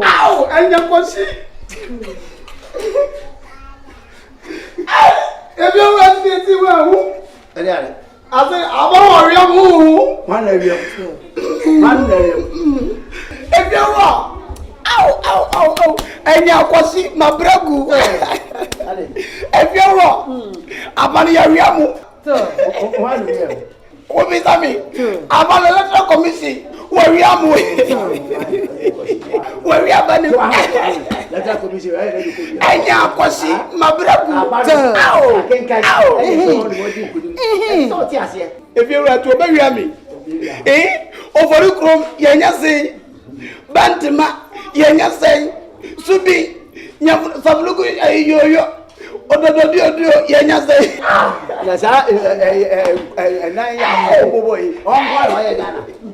Ow, and you can see. If you want to see who, I say, I'm a young one of you. If you want, ow, and you can see my bragu. If you want, I'm a young one. What is that mean? I'm an electoral committee where we are where we are banning. Electoral committee, I now can see my brother. If you were to marry me, over the chrome, Yanya say, Bantima, Yanya say, Subi, Sabluku, yo. Yanya say, that's a 9 year boy.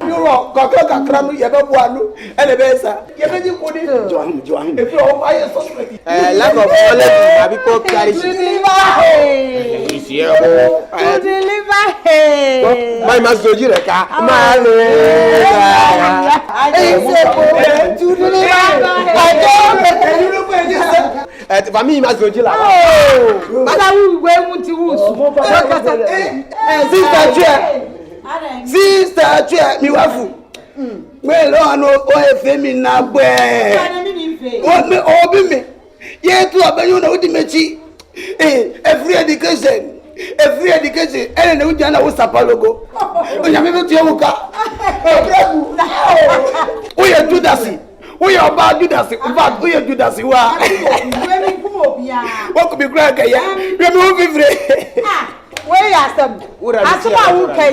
You rock, Cram, Yababuanu, and a besa. You couldn't join. If you're my society, lack of knowledge, I become deliver. My master, Sister, me wafu. Well, no, femina boy. What me obi me? Ye to abayu na odi mechi. Every education, and no jana wo sapalogo. Onya me betu emuka. We do that. We are about do that. In fact, we do that. What could be great? We move it. Where are some? Asuma who can?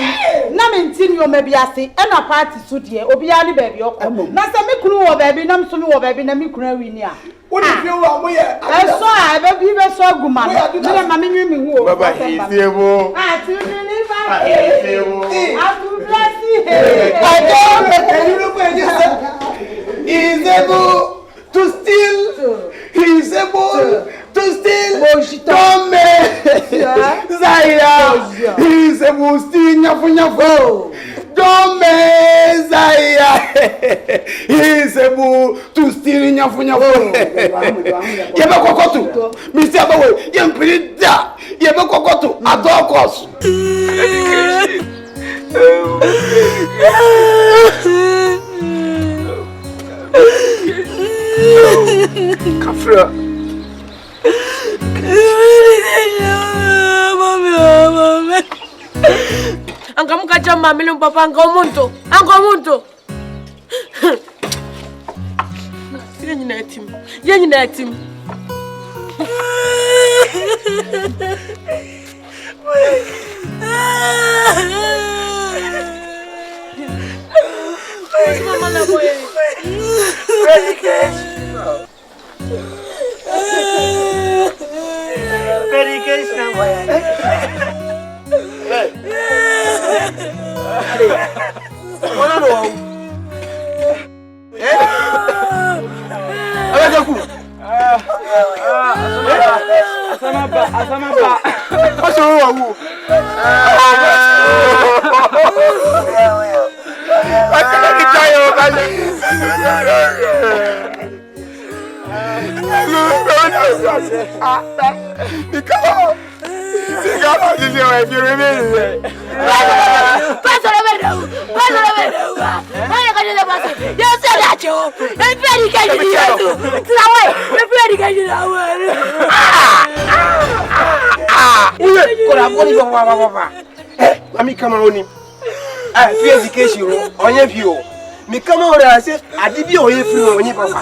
Na na menti ni o mebiase e na party so de obi ani baby okọ na se me kunu wo baby na mso me wo baby na me kunu awi ni a woni fi wo mo ye eso a be bi be so aguma na ma me nwi me hu o baba isebo tu ni ba isebo abu blasi He's able to steal. He's able to steal. Tome Zaya. He's able to steal nyafu. Tome Zaya. He's able to steal nyafu. Yebe kokotu. Mr. Abawe, yempirida. Yebe kokotu. Adokos. Kafra. Mami. Anka muka chama mimi papa anka umuntu. Yenyi na team. Mama na boy. Medication boy. Wala no. Alajaku. Asamaba. Oso wa wu. Akala kitayo kaje. Me come out and say, I did be away from you, Papa.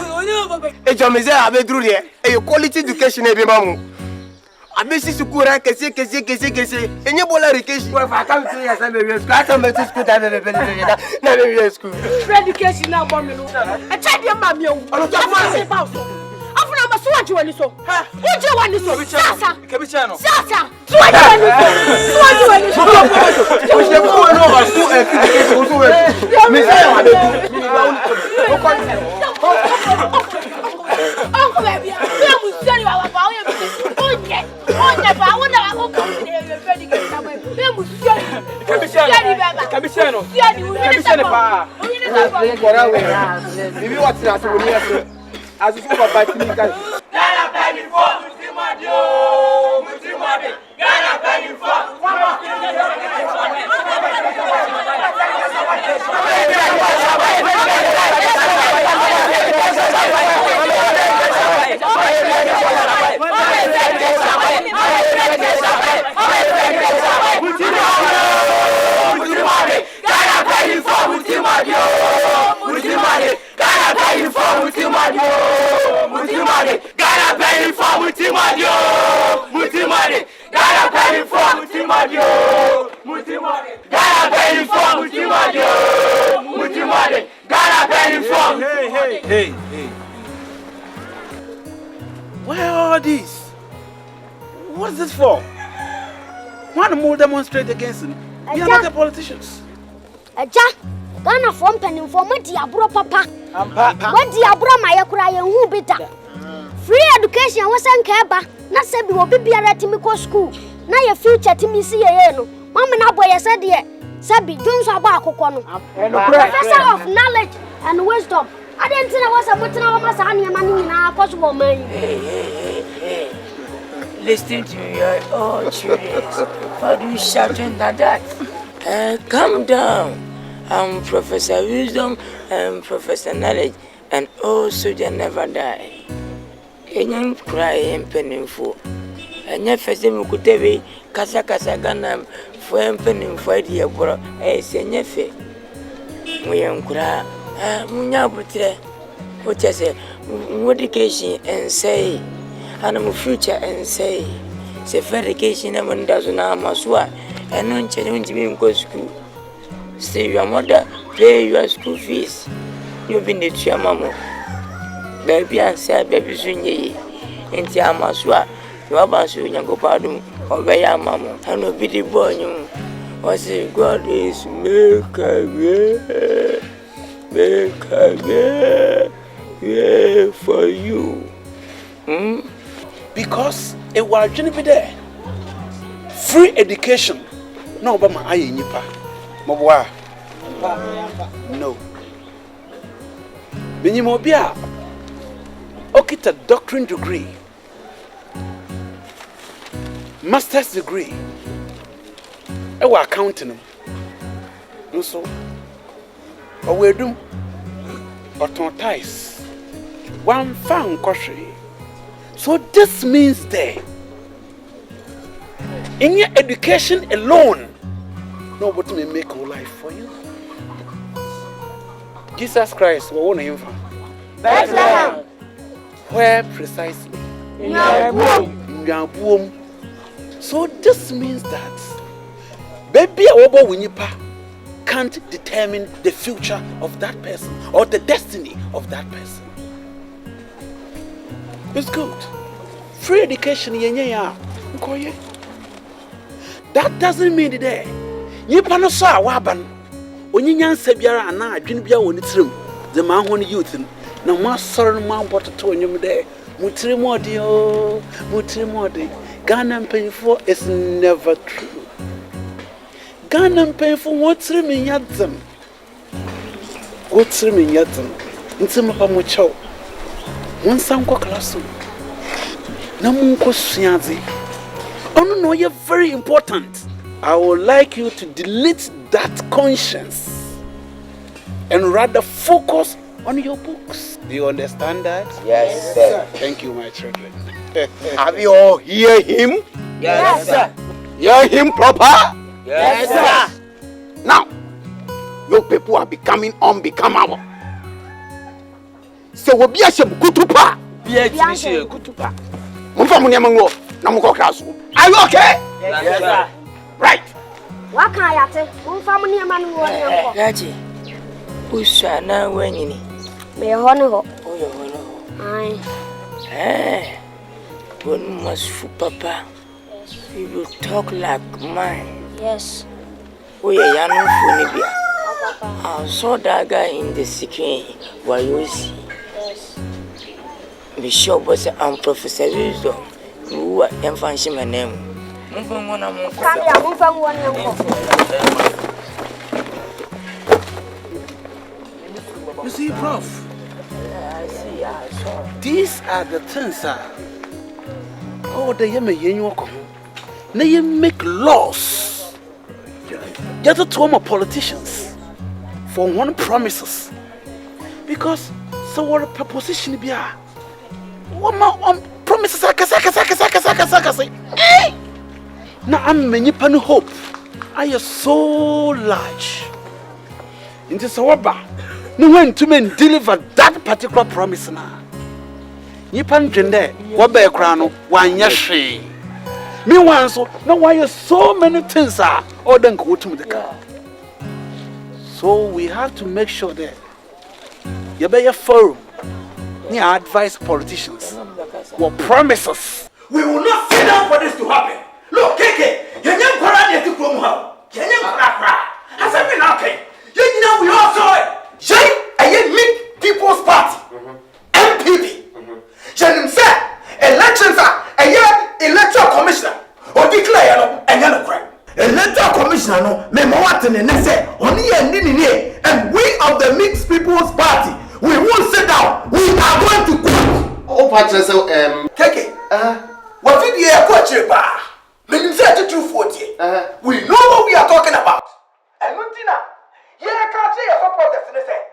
A Jamaica, I be through there. A quality education, every mamma. I be Sukura, Kese, and your bola education. If I come to you, I come to school, I never school. Education now, mommy. I check your mommy. Afuna masuwaji waniso. Uje waniso. Sasa. Kebichano. Sasa. Suwaji waniso. Uje kuwa no wasu education usu we. Mesaya wadeku. Uncle baby. We musani wa papa oye bi. Onye ba wona wa ko ko ni education na we. We musani. Kebichano. Kebichano pa. Kora we. Bibi watina so ni aso. As you go back to me, guys. Gana penny for Mutimadio. Gana penny for. Hey. Why all this? What is this for? One more demonstrate against him. We are not the politicians. Aja, Ghana from penning for Matiabro Papa. What Diabro Maya cry and who bitter? Free education wasn't Kaba. Not said we will be at Timiko school. Now your future Timmy Sieno. Mamma Naboya said, yeah. Sabi Jones Abaco, professor of knowledge and wisdom. I didn't think I was a button of my son, money in our possible money. Hey. Listen to me, you're all curious. Why do you shouting like that? Calm down. I'm Professor Wisdom and Professor Knowledge, and also they never die. Kenyan cry and penning for. And yet, first, we could be Casa Ganam for penning for the Abra, as a nephew. We am cry. Munyabutre, what I say, education and say, and I'm future and say, education, and doesn't know Maswa, and non challenge me in go school. Stay your mother, pay your school fees. You've been to your mama. Baby and say baby soon ye. Into your maswa. You are about to go pardon. Obey your mama. I know be the boy you. I say God is make a way for you. Because it will be there. Free education. No, but my eye nipa. Mobwa. No. Minimobia. Okita doctorate degree. Master's degree. Ewa accounting. No so. Owedum. Automatize. One fan koshe. So this means that in your education alone, nobody may make a life for you. Jesus Christ, what won him from? Bethlehem. Where precisely? In your womb. So this means that baby obo winipa can't determine the future of that person or the destiny of that person. It's good. Free education ya. That doesn't mean that you no so awaban. Onyinya nsabiara ana adwene bia woni tirim. The man who youth na ma sorry man bototo onyum there. Mutirim odi o, mutirim odi. Ghana mpanyfo is never true. Ghana mpanyfo wotirim nyadzem. Wotirim nyadzem. Ntima pa mo chaw. Monsanko class. Namunko suyazi. Oh no, you're very important. I would like you to delete that conscience and rather focus on your books. Do you understand that? Yes, sir. Thank you, my children. Have you all hear him? Yes, sir. Hear him proper? Yes, sir. Now, your people are becoming unbecomable. So we be a kutupa. Be a kutupa. Are you okay? Yes, sir. Right. What can I say? Who family man who are Raji, Usha na wenini. Me honor. Oh, your honor. Aye. Eh. One must for papa. You will talk like mine. Yes. Oh, yeah, Yanu Funibia. I saw that guy in the secret. Why you see? Yes. Be sure, but I'm Professor Wisdom. Who are enhancing my name. You see, Prof? I see, I saw. These are the things, sir. Oh, they make laws. Get to two more politicians for one promises. Because so what a proposition be one more promises now I'm many pan hope. I am so large. Into Sawaba. No one to men deliver that particular promise now. Yipan Jende, Wabe Crano, one yashi. Meanwhile, so now why so many things are or then go to the car. So we have to make sure that you be a forum. Near advise politicians or promises. We will not sit down for this to happen. Look, Keke, you're not going to come home. You're not going to cry. I said, okay. You know, we all saw it. Jay, I meet People's Party, MPP. Janim said, elections are a year electoral commissioner or declare and yellow crime. Electoral commissioner, no, Memoatan and say, only and we of the Mixed People's Party, we won't sit down. We are going to quit. Oh, Patrick, Keke, what did you coach you about? We know what we are talking about. And Muntina, yeah, I can't say your supporters in the same.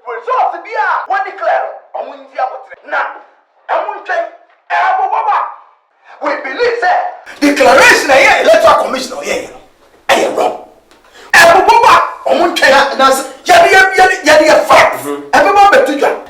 Results be one declare on Windia. Now, I won't say, we believe that declaration a electoral commissioner, yeah, I am wrong.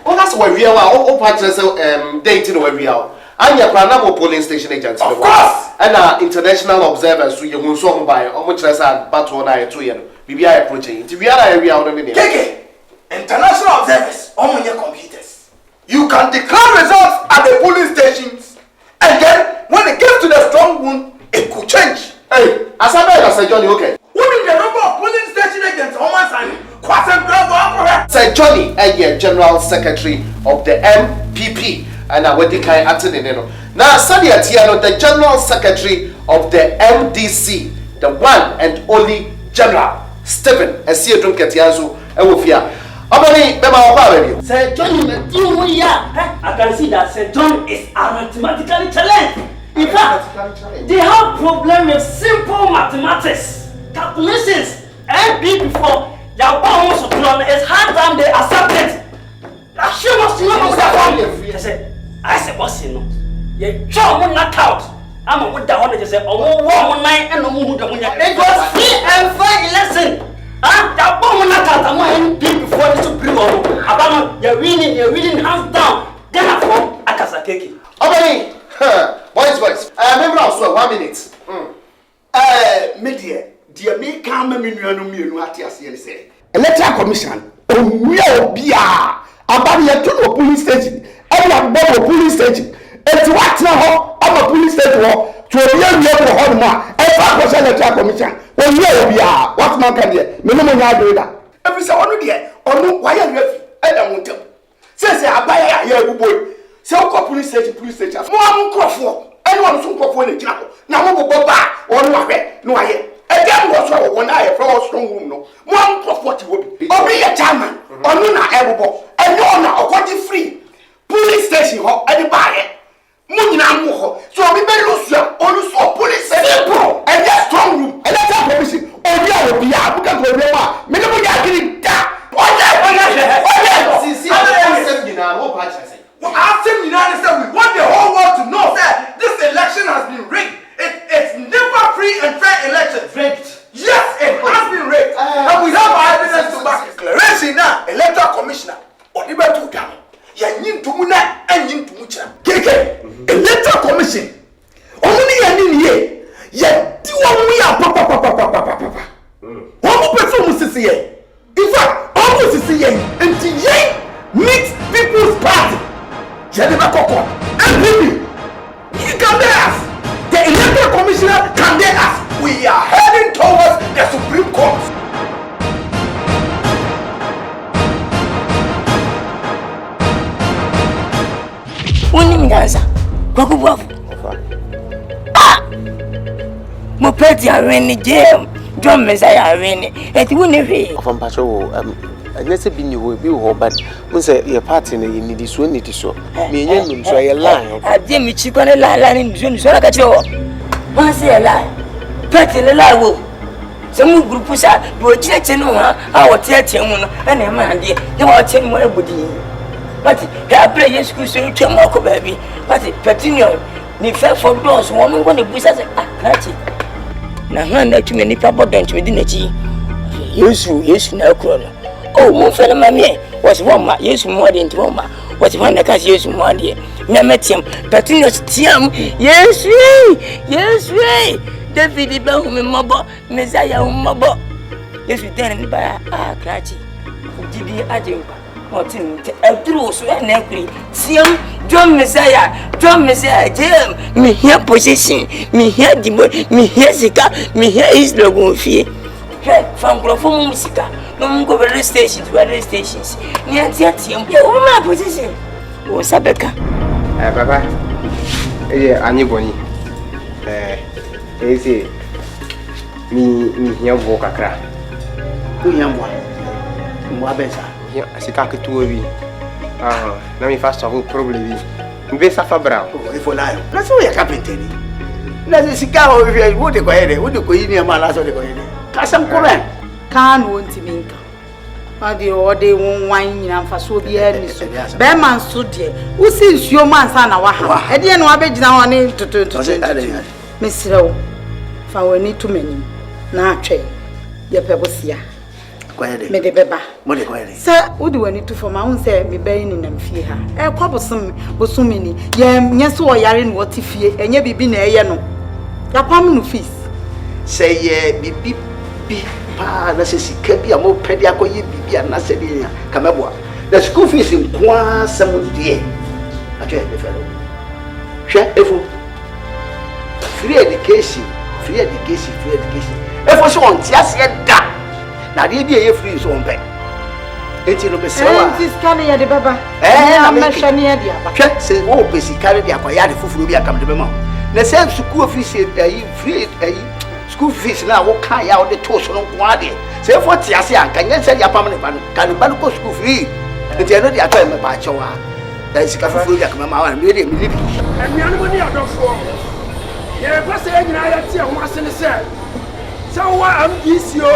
Well, that's where we are. Oh, Patrick, dating where we are. And your Pranamo polling station agents, of course, and international observers who you will song by much less at Battle 2 years. Bibi I approaching. We are area on the Keke, international observers, on your computers. You can declare results at the polling stations, and then when it gets to the strong room, it could change. Hey, ASAMOAH Sir Johnny, okay. What is the number of polling station agents on one side? Sir Johnny, General Secretary of the MPP, and I went to acting in it. Now, Sadia Tiano, the General Secretary of the MDC, the one and only General Stephen, and see a drunk at Yazu, and Wofia. Sir John, I can see that Sir John is arithmetically challenged. In fact, they have problem with simple mathematics, calculations, and before their bones of run is hard time they accept it. She must know that. I said, what's you know? You try to knock out. I'm a good down. They say, oh, 1 night and no mood. It was free and fair election. That woman not out. I'm before the Supreme Court. About you're winning hands down. Then for Akasa Keki. Okay, boys. I remember also 1 minute. Media, dear me, come and you at your say. Electoral Commission, oh, Bia, about your two police station, and your police station. It's what now, I'm a police station to a young home, and 5% electoral commission. When you are, what man can do? Minimum do that. Every so on there, or no, why are you? I don't want to. Says I buy a young boy. So, police station. More crop. Anyone who go for the job. Now, we'll go back or no, I again was one eye from a strong room. No, one crop what you will be. Or be a chairman, or no, everybody, and you're now got it free. Police station, or anybody. Muninamuho, so we may lose you, or lose police station, and yes, strong room, and that's our permission. Oh, yeah, we are, we can go there. Minimum, you are getting that. What we want the whole world to know that this election has been rigged. It's never free and fair election. Rigged. Yes, it has been rigged. And we have our evidence to back it. Declaration now, electoral commissioner, or the better to Yanin to Muna and Yin to Mucha. Keke, electoral commission. Only Yanin ye. Yet, do we are papa. One person was here. In fact, almost is here. And to meet people's party. And baby, you can dare us. The electoral commissioner can dare us. We are heading towards the Supreme Court. Woni nyansa kwakubuafu mo peti awene je John Messiah awene eti woni hwe from pacho anyese bi ni wo bi wo but mo say your party na ni di so me enye num so ye line ade mi chi kwane la ni so na ka che wo ma se ye line peti le la wo se mu group sa do chire no ha a wo tie mu no na e ma ade ne wo tie mo ebudi but ka play yes ku so twa mo ko baby but petinio ni fe for doors wo mo ngone busa se krachi na handa tumi ni pa bodon tumi di na chi yesu na akro no oh mo fe na mame was one ma yesu mo de nti ma was one na ka yesu mo de na metiam petinio tiam yesu David ba hu me mobo Messiah hu mobo yesu den ni ba krachi dibi ajempa Martin, Abdul, so an angry. Siam, John Messiah, Jam, me here position, me here the me here Sika, me here is the one fee. From Grofo Musica, no go radio stations, near Tiatium, my position. Oh, Sabeka. Papa, anybody, say, me here walk a crack. Who young one? Mwabesa. Sika ketua bi na mi fast travel problem bi be safa bra ifo layo na so ya carpenter ni na sika o wo de ko yini ma la so de ko yini kasam kuran kan wonti minka ade o de won nyina mfa so bi ani so be man so de usi nsuo man sa na wa ha e de no abegina ho ne toto mesrew fa wani to manim na atwe ye pebosia me de beba mo de ko ere sa udi wani to for ma hun se me bayin ni nam fie ha e kwa bosom ni ye nya so oyare no woti fie enye bibi na eye no ya pam no fees say ye bibi bi pa na se sika bi a mo pedi akoye bibia na se de nya kameboa the school fees nkwa sam die atwe be fellow hwe efo free education efo so on tiase da na de bi e free so on be enti no be sewa enti scan ya de baba na me hwe ne ya de aba hwe se wo be sika de akoya de fufuru bi akam de be ma na se school fees free school fees na wo kan ya wo de to so no kwa de se efo tiase anka nya se ya pam ne ba no kan ba no ko school free enti eno de atwa me ba chewa da sika fufuru bi akam ma wa me de me libi emianu mo ni adofo ye kwase nyina ya tie ho ase ne se wa MDCO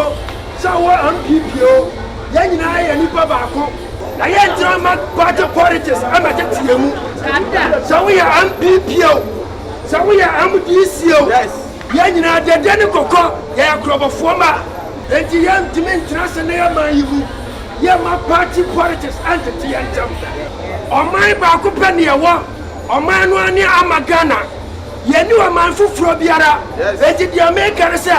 wa MPPO ye nyina ya nipa baako na ye drama party politics ama tie mu we ya MPPO we ya MDCO ye nyina de ne kokko ye akrobofo ma enti ye ntime ntrase na ya man yiwu ye ma party politics anti ye ntam oman baako pe ne ye wo oman no ani amagana ye ni wa man fufuro biara enti de America se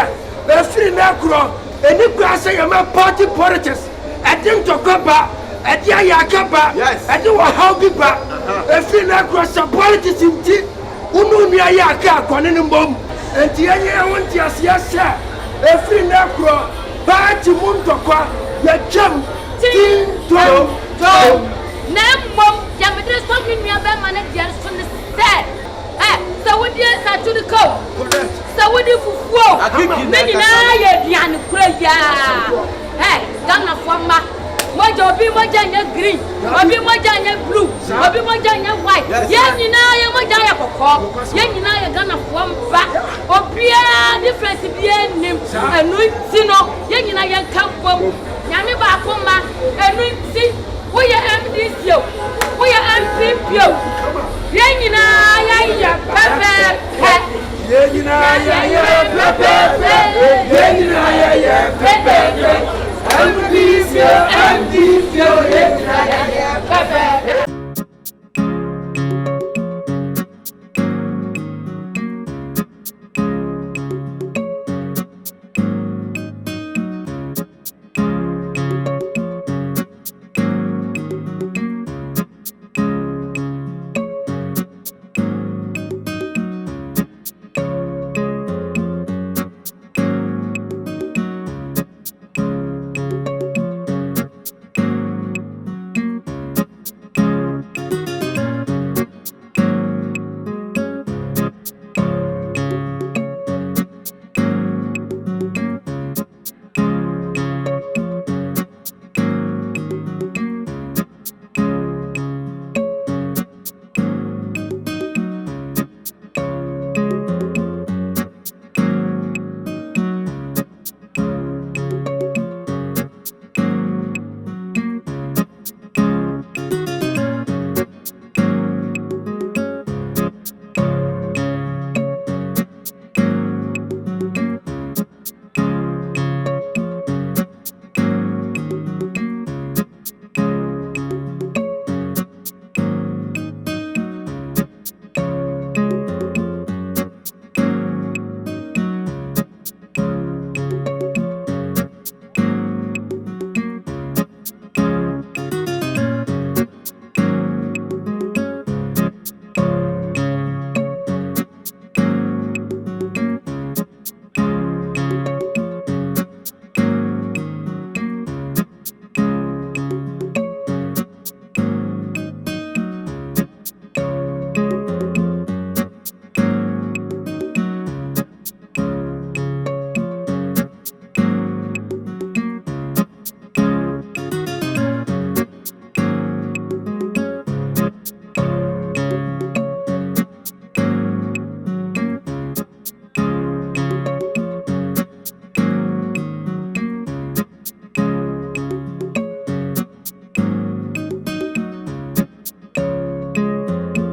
e free na kro eni kwa se ye ma party politics edim to goba edi ayakaba edi wa how bi ba e free na kro sa politics nti unu nua ya aka akone ne mbom enti enye wonti asia sha e free na kro party muntokwa ya jam tin to na mbom ya medre stop nua be manager so ne se so we dey sa to the co so we dey fufuo meni na ye bian kura ya Ghana forma moja obi moja nya green obi moja nya blue obi moja nya white ye nyina ye moja ya kokko ye nyina ye Ghana forma obi difference bi enim enu ti no ye nyina ye kampom nyame ba akoma enu ti wo ye MDC wo ye MPP ye nyina ya pepe ye nyina ya pepe ye nyina ya pepe